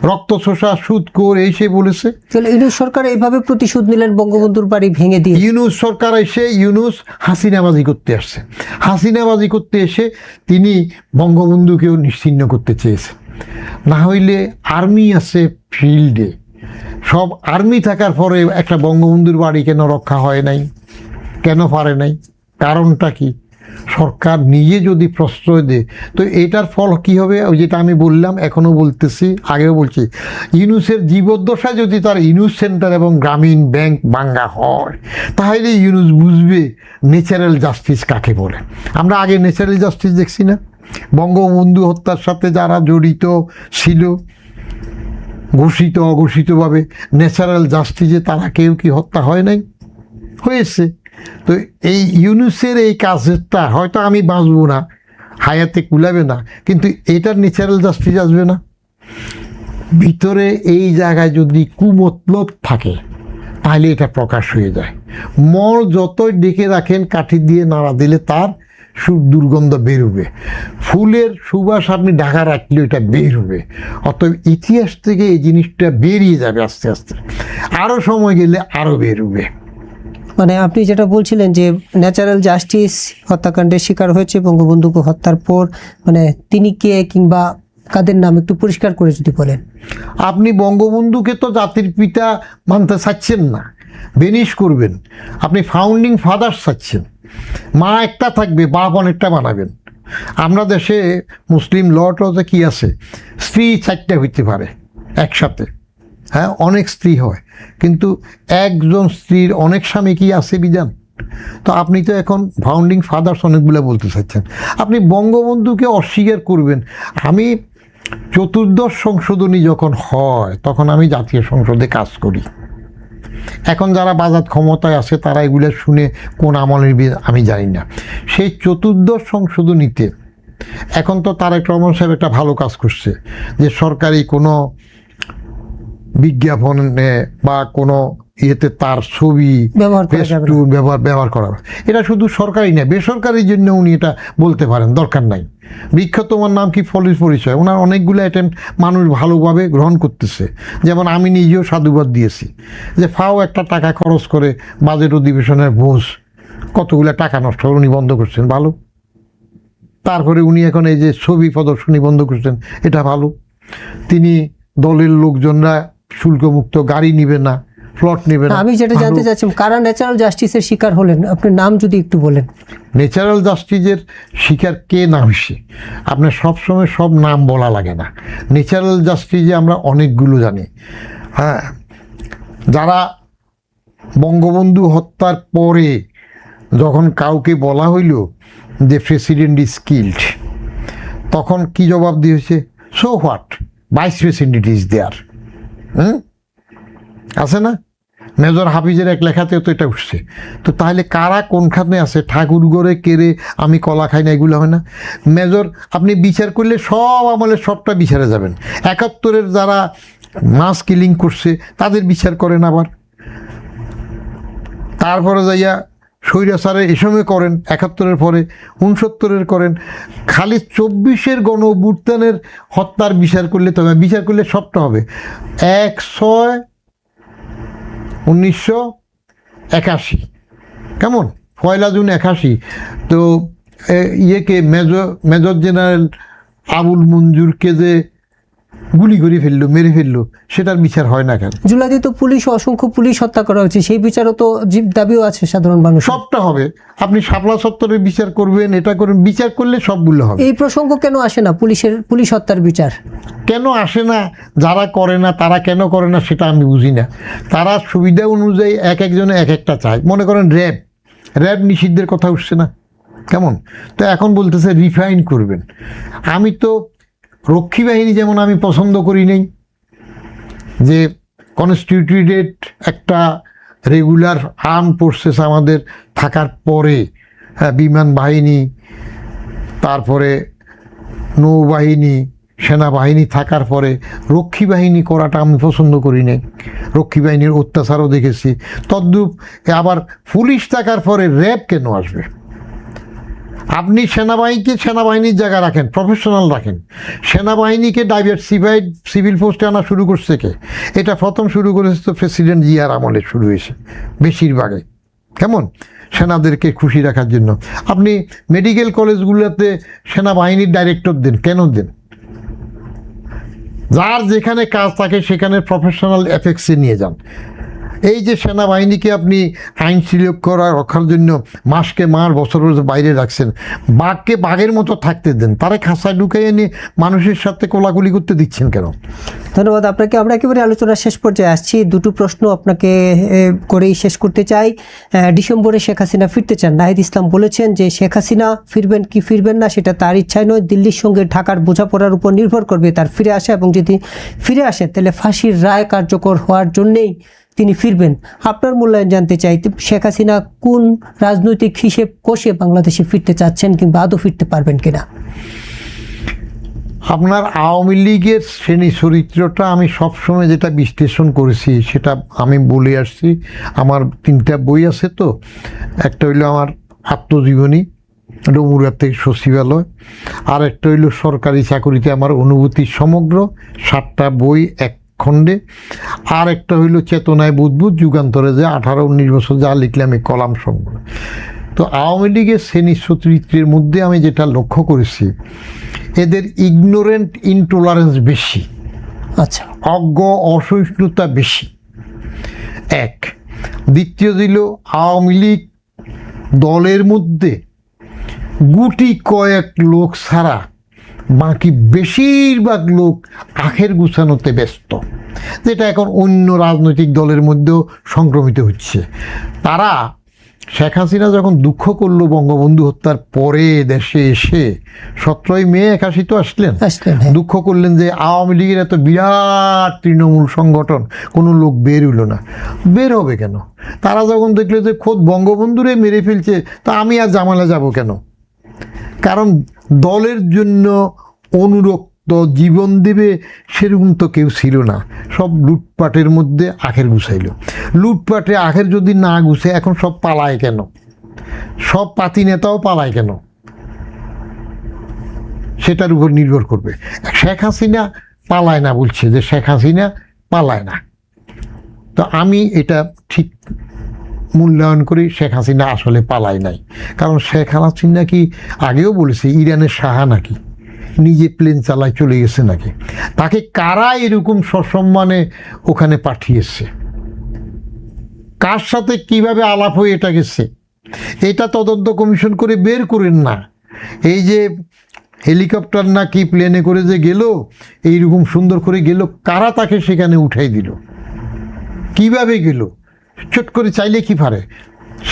রক্ত শোষা সুদখোর এই সে বলেছে। তাহলে ইউনূস সরকার এইভাবে প্রতিশোধ নিলেন বঙ্গবন্ধুর বাড়ি ভেঙে দিয়ে? ইউনূস সরকার এসে ইউনূস হাসিনাবাজি করতে আসছে, হাসিনাবাজি করতে এসে তিনি বঙ্গবন্ধুকেও নিশ্চিহ্ন করতে চেয়েছেন। না হইলে আর্মি আছে ফিল্ডে, সব আর্মি থাকার পরে একটা বঙ্গবন্ধুর বাড়ি কেন রক্ষা হয় নাই? কেন পারে নাই? কারণটা কি? সরকার নিজে যদি প্রশ্রয় দেয় তো এটার ফল কি হবে? ওই যেটা আমি বললাম, এখনও বলতেছি, আগেও বলছি, ইউনূসের জীবদ্দশায় যদি তার ইউনূস সেন্টার এবং গ্রামীণ ব্যাংক ভাঙ্গা হয়, তাহলে ইউনূস বুঝবে ন্যাচারাল জাস্টিস কাকে বলে। আমরা আগে ন্যাচারাল জাস্টিস দেখছি না? বঙ্গবন্ধু হত্যার সাথে যারা জড়িত ছিল ঘোষিত অঘোষিতভাবে, ন্যাচারাল জাস্টিসে তারা কেউ কি হত্যা হয় নাই? হয়েছে। তো এই ইউনূসের এই কাজটা হয়তো আমি বাঁচবো না, হায়াতে কুলাবে না, কিন্তু এটার ন্যাচারাল জাস্টিস আসবে না। ভিতরে এই জায়গায় যদি কুমতলব থাকে তাহলে এটা প্রকাশ হয়ে যায়। মল যতই ডেকে রাখেন কাঠি দিয়ে নাড়া দিলে তার দুর্গন্ধ বেরোবে, ফুলের সুবাস আপনি ঢাকা রাখলে এটা বের হবে। অতএব ইতিহাস থেকে এই জিনিসটা বেরিয়ে যাবে আস্তে আস্তে, আরও সময় গেলে আরও বেরোবে। মানে আপনি যেটা বলছিলেন যে ন্যাচারাল জাস্টিস হত্যাকাণ্ডের শিকার হয়েছে বঙ্গবন্ধুকে হত্যার পর, মানে তিনি কে কিংবা কাদের নাম একটু পরিষ্কার করে যদি বলেন। আপনি বঙ্গবন্ধুকে তো জাতির পিতা মানতে চাচ্ছেন না, বেনিশ করবেন। আপনি ফাউন্ডিং ফাদার্স চাচ্ছেন, মা একটা থাকবে, বাপ অনেকটা বানাবেন। আমরা দেশে মুসলিম লটতে কি আছে, স্ত্রী 4টে হইতে পারে একসাথে, হ্যাঁ অনেক স্ত্রী হয়, কিন্তু একজন স্ত্রীর অনেক স্বামী কি আছে বিধান? তো আপনি তো এখন ফাউন্ডিং ফাদার্স অনেকগুলো বলতে চাচ্ছেন, আপনি বঙ্গবন্ধুকে অস্বীকার করবেন। আমি 14th সংশোধনী যখন হয় তখন আমি জাতীয় সংসদে কাজ করি। এখন যারা বাজার ক্ষমতায় আছে তারা এগুলো শুনে কোন আমলের আমি জানি না। সেই 14th সংশোধনীতে এখন তো তারেক রহমান সাহেব একটা ভালো কাজ করছে, যে সরকারি কোনো বিজ্ঞাপনে বা কোনো ইয়েতে তার ছবি ব্যবহার করা। এটা শুধু সরকারি না, বেসরকারির জন্য উনি এটা বলতে পারেন, দরকার নাই। বিখ্যাত তোমার নাম কি ফলির পরিচয়, ওনার অনেকগুলো আইটেম মানুষ ভালোভাবে গ্রহণ করতেছে। যেমন আমি নিজেও সাধুবাদ দিয়েছি যে ফাও একটা টাকা খরচ করে বাজেট অধিবেশনের ভোজ কতগুলো টাকা নষ্ট করে উনি বন্ধ করছেন, ভালো। তারপরে উনি এখন এই যে ছবি প্রদর্শনী বন্ধ করছেন, এটা ভালো। তিনি দলের লোকজনরা শুল্কমুক্ত গাড়ি নিবে না, প্লট নেবে না। আমি যেটা জানতে চাচ্ছি, কারা ন্যাচারাল জাস্টিসের শিকার হলেন, আপনার নাম যদি একটু বলেন। ন্যাচারাল জাস্টিসের শিকার কে না হয়েছে, আপনার সবসময় সব নাম বলা লাগে না। ন্যাচারাল জাস্টিসে আমরা অনেকগুলো জানি। হ্যাঁ, যারা বঙ্গবন্ধু হত্যার পরে যখন কাউকে বলা হইল যে প্রেসিডেন্ট ইজ কিল্ড, তখন কি জবাব দিয়েছে? So what, vice president is there. আছে না? মেজর হাফিজের এক লেখাতেও তো এটা উঠছে। তো তাহলে কারা কোনখানে আছে? ঠাকুর গড়ে কেড়ে আমি কলা খাই না, এগুলো হয় না। মেজর আপনি বিচার করলে সব আমলের সবটা বিচারে যাবেন। 71-এর যারা মাস কিলিং করছে তাদের বিচার করেন, আবার তারপরে যাইয়া স্বৈরাচারের এ সময় করেন, 71-এর পরে 69-এর করেন। খালি 24-এর গণ অভ্যুত্থানের হত্যার বিচার করলে, তবে বিচার করলে সবটা হবে। 1/6/1981, কেমন 1 জুন 81, তো ইয়েকে মেজর জেনারেল আবুল মঞ্জুরকে যে গুলি করে ফেললো, মেরে ফেললো, সেটার বিচার হয় না কেন? জুলাইতে তো পুলিশ, অসংখ্য পুলিশ হত্যা করা হয়েছে, সেই বিচারও তো দাবিও আছে সাধারণ মানুষ। সবটা হবে। আপনি শাপলা চত্বরের বিচার করবেন, এটা করবেন, বিচার করলে সবগুলো হবে। এই প্রসঙ্গ কেন আসে না? পুলিশ হত্যার বিচার কেন আসে না? যারা করে না তারা কেন করে না সেটা আমি বুঝি না। তারা সুবিধা অনুযায়ী একজনে এক একটা চায়। মনে করেন র্যাব নিষিদ্ধের কথা উঠছে না, কেমন? তো এখন বলতেছে রিফাইন করবেন। আমি তো রক্ষী বাহিনী যেমন আমি পছন্দ করি নেই, যে কনস্টিটিউটেড একটা রেগুলার আর্ম ফোর্সেস আমাদের থাকার পরে, বিমান বাহিনী, তারপরে নৌবাহিনী, সেনাবাহিনী থাকার পরে রক্ষী বাহিনী করাটা আমি পছন্দ করি নাই। রক্ষী বাহিনীর অত্যাচারও দেখেছি। তদ্রূপ আবার পুলিশ থাকার পরে র্যাব কেন আসবে? আপনি সেনাবাহিনীকে সেনাবাহিনীর জায়গা রাখেন, প্রফেশনাল রাখেন। সেনাবাহিনীকে ডাইভার্সিফাইড সিভিল ফোর্সে আনা শুরু করছে কে? এটা প্রথম শুরু করেছে তো প্রেসিডেন্ট জিয়ার আমলে শুরু হয়েছে বেশিরভাগে। কেমন? সেনাদেরকে খুশি রাখার জন্য। আপনি মেডিকেল কলেজগুলোতে সেনাবাহিনীর ডাইরেক্টর দেন, কেন দেন? যার যেখানে কাজ থাকে সেখানে প্রফেশনাল এফেক্টসে নিয়ে যান। এই যে সেনাবাহিনীকে আপনি আইন শৃঙ্খলা রক্ষার জন্য মাসকে মাস বছর বছর বাইরে রাখছেন, বাঘকে বাঘের মতো থাকতে দেন, তারা খাঁচায় ঢুকাইয়ে নিয়ে মানুষের সাথে কোলাকুলি করতে দিচ্ছেন কেন? ধন্যবাদ আপনাকে। আমরা একেবারে আলোচনার শেষ পর্যায়ে আসছি। দুটো প্রশ্ন আপনাকে করেই শেষ করতে চাই। ডিসেম্বরে শেখ হাসিনা ফিরতে চান। নাহিদ ইসলাম বলেছেন যে শেখ হাসিনা ফিরবেন কি ফিরবেন না সেটা তার ইচ্ছায় নয়, দিল্লির সঙ্গে ঢাকার বোঝাপড়ার উপর নির্ভর করবে তার ফিরে আসা, এবং যদি ফিরে আসেন তাহলে ফাঁসির রায় কার্যকর হওয়ার জন্যেই তিনি ফিরবেন। আপনার মূল্যায়ন জানতে চাই, শেখ হাসিনা কোন রাজনৈতিক হিসেব কষে বাংলাদেশে ফিরতে চাচ্ছেন, কিংবা আদৌ ফিরতে পারবেন কিনা? আপনার আওয়ামী লীগের শ্রেণী চরিত্রটা আমি সবসময় যেটা বিশ্লেষণ করেছি সেটা আমি বলে আসছি। আমার 3টা বই আছে, তো একটা হইলো আমার আত্মজীবনী, ডমুরিয়া থেকে সচিবালয়, আর একটা হইলো সরকারি চাকরিতে আমার অনুভূতি সমগ্র, 7টা বই এক খণ্ডে, আর একটা হইলো চেতনায় বুদবুদ যুগান্তরে, যে 18-19 বছর যা লিখলাম এই কলাম সংগ্রহ। তো আওয়ামী লীগের শ্রেণী চরিত্রের মধ্যে আমি যেটা লক্ষ্য করেছি, এদের ইগনোরেন্ট ইনটলারেন্স বেশি, আচ্ছা, অজ্ঞ অসহিষ্ণুতা বেশি, এক। দ্বিতীয় ছিল আওয়ামী লীগ দলের মধ্যে গুটি কয়েক লোক ছাড়া বাকি বেশিরভাগ লোক আখের গুছানোতে ব্যস্ত, যেটা এখন অন্য রাজনৈতিক দলের মধ্যেও সংক্রমিত হচ্ছে। তারা শেখ হাসিনা যখন দুঃখ করলো বঙ্গবন্ধু হত্যার পরে দেশে এসে, 17ই মে 81 তো আসলেন, দুঃখ করলেন যে আওয়ামী লীগের এত বিরাট তৃণমূল সংগঠন কোনো লোক বের হইল না। বের হবে কেন? তারা যখন দেখলো যে খোদ বঙ্গবন্ধুরে মেরে ফেলছে, তা আমি আর জামালে যাব কেন? কারণ দলের জন্য অনুরক্ত জীবন দেবে সেরকম তো কেউ ছিল না। সব লুটপাটের মধ্যে আখের গুছাইল। লুটপাটে আখের যদি না গুছে এখন সব পালায় কেন? সব পাতি নেতাও পালায় কেন? সেটার উপর নির্ভর করবে। শেখ হাসিনা পালায় না বলছে, যে শেখ হাসিনা পালায় না, তো আমি এটা ঠিক মূল্যায়ন করি। শেখ হাসিনা আসলে পালায় নাই। কারণ শেখ হাসিনা কি আগেও বলেছে ইরানের শাহ নাকি, নিজে প্লেন চালায় চলে গেছে নাকি? তাকে কারা এরকম সসম্মানে ওখানে পাঠিয়েছে? কার সাথে কিভাবে আলাপ হয়ে এটা গেছে? এটা তদন্ত কমিশন করে বের করেন না। এই যে হেলিকপ্টার নাকি প্লেনে করে যে গেল, এইরকম সুন্দর করে গেল, কারা তাকে সেখানে উঠাই দিল? কিভাবে গেল? চট করে চাইলে কি পারে?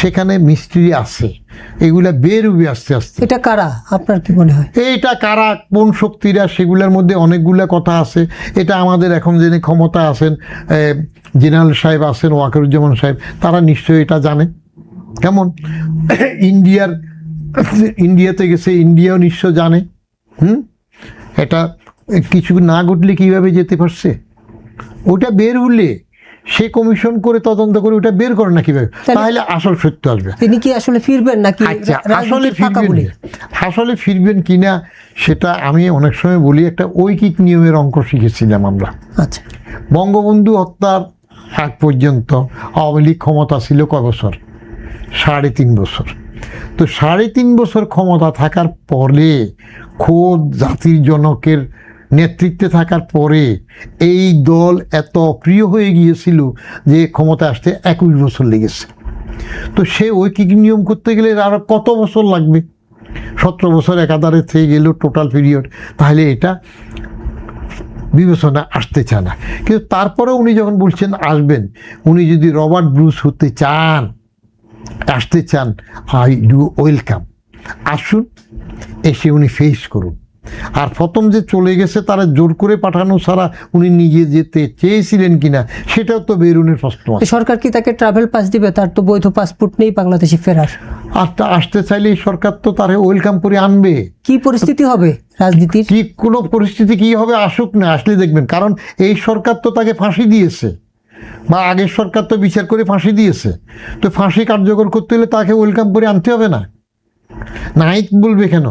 সেখানে মিস্ট্রি আছে, এগুলা বের হবে আস্তে আস্তে। এটা কারা, আপনার কি মনে হয়? এইটা কারা, কোন শক্তিরা, সেগুলোর মধ্যে অনেকগুলা কথা আছে। এটা আমাদের এখন যিনি ক্ষমতা আছেন, জেনারেল সাহেব আছেন, ওয়াকারুজ্জামান সাহেব, তারা নিশ্চয়ই এটা জানে। কেমন ইন্ডিয়াতে গেছে, ইন্ডিয়াও নিশ্চয় জানে। এটা কিছু না ঘটলে কিভাবে যেতে পারছে? ওটা বের হলে সে কমিশন করে তদন্ত করে ওটা বের করে না কিভাবে, তাহলে আসল সত্য আসবে। তিনি কি আসলে ফিরবেন নাকি? আচ্ছা, আসলে ফিরবেন কিনা সেটা আমি অনেক সময় বলি, একটা ঐকিক নিয়মের অঙ্ক শিখেছিলাম আমরা। আচ্ছা, বঙ্গবন্ধু হত্যার আগ পর্যন্ত আওয়ামী লীগ ক্ষমতা ছিল কয় বছর? 3.5 বছর। তো 3.5 বছর ক্ষমতা থাকার পরে, খোদ জাতির জনকের নেতৃত্বে থাকার পরে এই দল এত অপ্রিয় হয়ে গিয়েছিল যে ক্ষমতা আসতে 21 বছর লেগেছে। তো সে ঐকিক নিয়ম করতে গেলে আরো কত বছর লাগবে? 17 বছর একাধারে থেকে গেল টোটাল পিরিয়ড। তাহলে এটা বিবেচনা আসতে চায় না। কিন্তু তারপরে উনি যখন বলছেন আসবেন, উনি যদি রবার্ট ব্রুস হতে চান, আসতে চান, আই ডু ওয়েলকাম। আসুন, এসে উনি ফেস করুন। আর প্রথম যে চলে গেছে তারা জোর করে পাঠানো ছাড়া উনি নিজে যেতে চেয়েছিলেন কিনা সেটাও তো বেরুনের প্রশ্ন আছে। সরকার কি তাকে ট্রাভেল পাস দিবে? তার তো বৈধ পাসপোর্ট নেই বাংলাদেশে ফেরার। আর আসতে চাইলে সরকার তো তারে ওয়েলকাম করে আনবে। কি পরিস্থিতি হবে রাজনীতির? কি কোনো পরিস্থিতি কি হবে, আসুক না, আসলে দেখবেন। কারণ এই সরকার তো তাকে ফাঁসি দিয়েছে, বা আগের সরকার তো বিচার করে ফাঁসি দিয়েছে। তো ফাঁসি কার্যকর করতে হলে তাকে ওয়েলকাম করে আনতে হবে না? নাই বলবে কেন?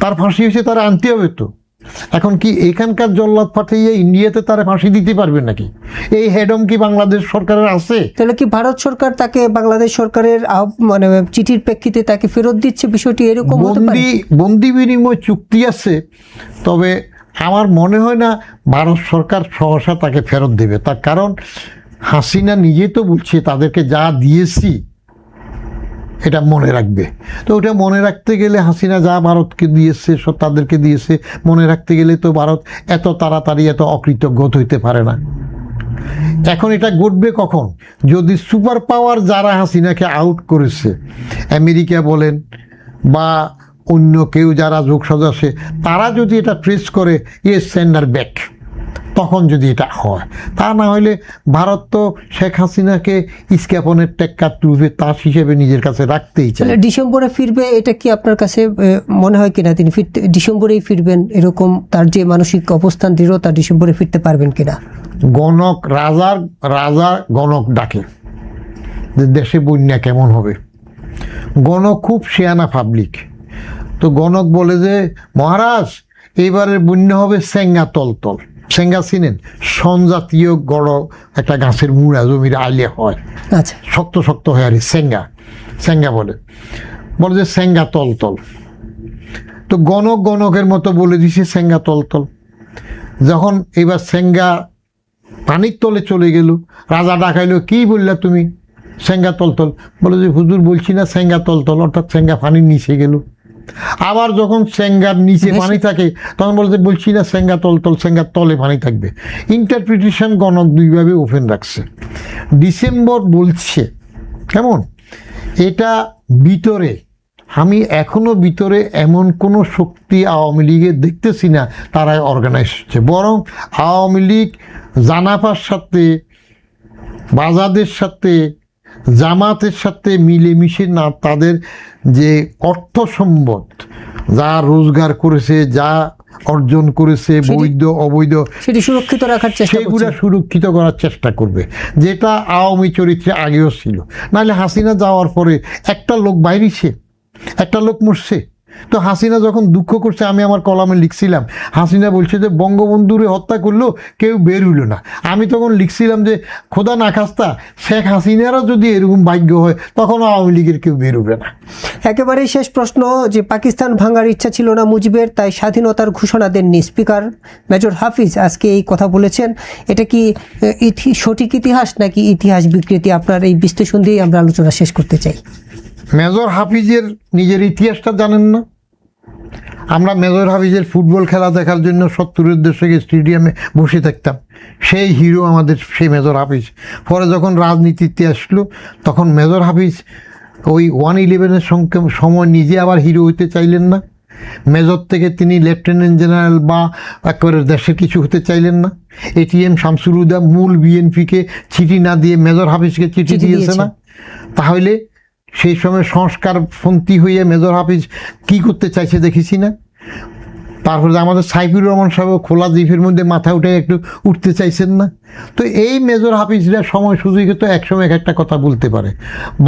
তার ফাঁসি হয়েছে, তারা আনতে হবে তো। এখন কি এখানকার জল্লাদ পাঠিয়ে ইন্ডিয়াতে তারা ফাঁসি দিতে পারবে নাকি? এই হেডম কি বাংলাদেশ সরকারের আছে? তাহলে কি ভারত সরকার তাকে বাংলাদেশ সরকারের মানে চিঠির প্রেক্ষিতে তাকে ফেরত দিচ্ছে? বিষয়টি এরকম হতে পারে? বন্দি বিনিময় চুক্তি আছে, তবে আমার মনে হয় না ভারত সরকার সহসা তাকে ফেরত দেবে। তার কারণ হাসিনা নিজে তো বলছে তাদেরকে যা দিয়েছি এটা মনে রাখবে। তো ওটা মনে রাখতে গেলে হাসিনা যা ভারতকে দিয়েছে সব তাদেরকে দিয়েছে, মনে রাখতে গেলে তো ভারত এত তাড়াতাড়ি এত অকৃতজ্ঞ হইতে পারে না। এখন এটা ঘটবে কখন? যদি সুপার পাওয়ার যারা হাসিনাকে আউট করেছে, আমেরিকা বলেন বা অন্য কেউ যারা যোগ সদস্য, তারা যদি এটা ট্রেস করে ইয়েস সেন্ডার ব্যাক, তখন যদি এটা হয়। তা না হলে ভারত তো শেখ হাসিনাকে ইস্কাপনের টেক্কা তুলবে, তার হিসেবে নিজের কাছে রাখতেই চায়। তাহলে ডিসেম্বরে ফিরবে, এটা কি আপনার কাছে মনে হয় কিনা তিনি ডিসেম্বরেই ফিরবেন? এরকম তার যে মানসিক অবস্থান দৃঢ়তা, ডিসেম্বরে ফিরতে পারবেন কিনা? গণক রাজা গণক ডাকে যে দেশে বন্যা কেমন হবে। গণক খুব শেয়ানা পাবলিক, তো গণক বলে যে মহারাজ এইবারের বন্যা হবে সেঙ্গা তলতল। সেঙ্গা চিনেন? সনজাতীয় গড় একটা গাছের মুড়া জমির আইলে হয়, আচ্ছা, শক্ত শক্ত হয় আর সেঙ্গা বলে যে সেঙ্গা তলতল। তো গণকের মতো বলে দিছে সেঙ্গা তলতল। যখন এবার সেঙ্গা পানির তলে চলে গেল, রাজা ডাকাইলো, কি বললা তুমি? সেঙ্গা তলতল। বলে যে হুজুর বলছি না সেঙ্গা তলতল, অর্থাৎ সেঙ্গা পানির নিচে গেল। আবার যখন সেঙ্গার নিচে পানি থাকে তখন বলছি না সেঙ্গা তলতল, সেঙ্গার তলে পানি থাকবে। ইন্টারপ্রিটেশন গণক দুইভাবে ওপেন রাখছে। ডিসেম্বর বলছে কেমন এটা ভিতরে, আমি এখনো ভিতরে এমন কোনো শক্তি আওয়ামী লীগের দেখতেছি না তারাই অর্গানাইজ হচ্ছে। বরং আওয়ামী লীগ জানাপার সাথে, বাজাদের সাথে, জামাতের সাথে মিলেমিশে না তাদের যে অর্থ সম্পদ যা রোজগার করেছে, যা অর্জন করেছে, বৈধ অবৈধ, সেটি সুরক্ষিত রাখার চেষ্টা সেগুলো সুরক্ষিত করার চেষ্টা করবে, যেটা আওয়ামী চরিত্রে আগেও ছিল। নাহলে হাসিনা যাওয়ার পরে একটা লোক বাইরেছে, একটা লোক মরছে। তো হাসিনা যখন দুঃখ করছে, আমি আমার কলামে লিখছিলাম, হাসিনা বলছে যে বঙ্গবন্ধুরে হত্যা করলো, কেউ বের হইল না। আমি তখন লিখছিলাম যে খোদা না খাস্তা শেখ হাসিনারও যদি এরকম ভাগ্য হয় তখন আওয়ামী লীগের কেউ বের হবে না। একেবারেই শেষ প্রশ্ন, যে পাকিস্তান ভাঙার ইচ্ছা ছিল না মুজিবের, তাই স্বাধীনতার ঘোষণা দেননি। স্পিকার মেজর হাফিজ আজকে এই কথা বলেছেন। এটা কি সঠিক ইতিহাস নাকি ইতিহাস বিকৃতি? আপনার এই বিশ্লেষণ দিয়েই আমরা আলোচনা শেষ করতে চাই। মেজর হাফিজের নিজের ইতিহাসটা জানেন না? আমরা মেজর হাফিজের ফুটবল খেলা দেখার জন্য 70-এর দশকে স্টেডিয়ামে বসে থাকতাম। সেই হিরো আমাদের সেই মেজর হাফিজ। পরে যখন রাজনীতিতে আসলো তখন মেজর হাফিজ ওই 1/11-এর সময় নিজে আবার হিরো হইতে চাইলেন না। মেজর থেকে তিনি লেফটেন্যান্ট জেনারেল বা একেবারে দেশের কিছু হতে চাইলেন না। এটিএম শামসুল হুদা মূল বিএনপিকে চিঠি না দিয়ে মেজর হাফিজকে চিঠি দিয়েছে না? তাহলে সেই সময় সংস্কারপন্থী হয়ে মেজর হাফিজ কি করতে চাইছে দেখেছি না? তারপরে আমাদের সাইফুর রহমান সাহেব খোলা জিপের মধ্যে মাথা উঠে একটু উঠতে চাইছেন না? তো এই মেজর হাফিজরা সময় সুযোগে তো একসময় একটা কথা বলতে পারে।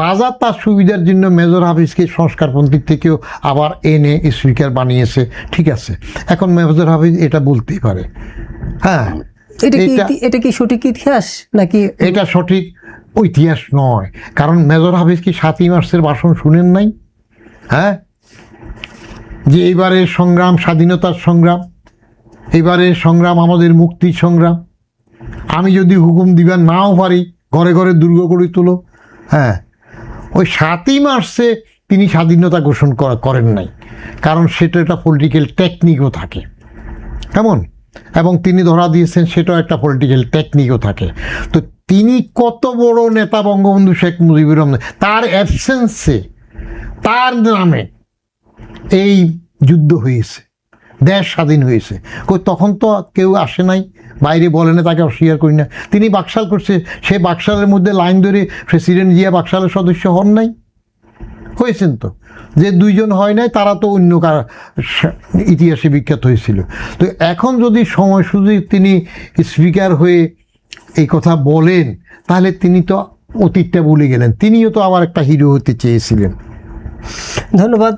বাজার তার সুবিধার জন্য মেজর হাফিজকে সংস্কারপন্থীর থেকেও আবার এনে স্পিকার বানিয়েছে, ঠিক আছে। এখন মেজর হাফিজ এটা বলতেই পারে। হ্যাঁ, এটা কি সঠিক ইতিহাস নাকি? এটা সঠিক ইতিহাস নয়। কারণ মেজর হাফিজ কি 7ই মার্চের ভাষণ শুনেন নাই? হ্যাঁ, যে এইবারের সংগ্রাম স্বাধীনতার সংগ্রাম, এইবারের সংগ্রাম আমাদের মুক্তির সংগ্রাম। আমি যদি হুকুম দিবার নাও পারি, ঘরে ঘরে দুর্গ করে তুলো। হ্যাঁ, ওই 7ই মার্চে তিনি স্বাধীনতা ঘোষণা করেন নাই, কারণ সেটা একটা পলিটিক্যাল টেকনিকও থাকে। কেমন? এবং তিনি ধরা দিয়েছেন সেটাও একটা পলিটিক্যাল টেকনিকও থাকে। তো তিনি কত বড় নেতা বঙ্গবন্ধু শেখ মুজিবুর রহমান, তার অ্যাবসেন্সে, তার নামে এই যুদ্ধ হয়েছে। দেশ স্বাধীন হয়েছে। তখন তো কেউ আসে নাই, বাইরে বলে না, তাকে অস্বীকার করি না। তিনি বাকশাল করছে, সেই বাকশালের মধ্যে লাইন ধরে প্রেসিডেন্ট জিয়া বাকশালের সদস্য হন নাই, হয়েছেন তো। যে দুইজন হয় নাই তারা তো অন্য ইতিহাসে বিখ্যাত হয়েছিল। তো এখন যদি সময় সুযোগ তিনি স্পিকার হয়ে এই কথা বলেন, তাহলে তিনি তো অতীতটা ভুলে গেলেন। তিনিও তো আবার একটা হিরো হতে চেয়েছিলেন। ধন্যবাদ।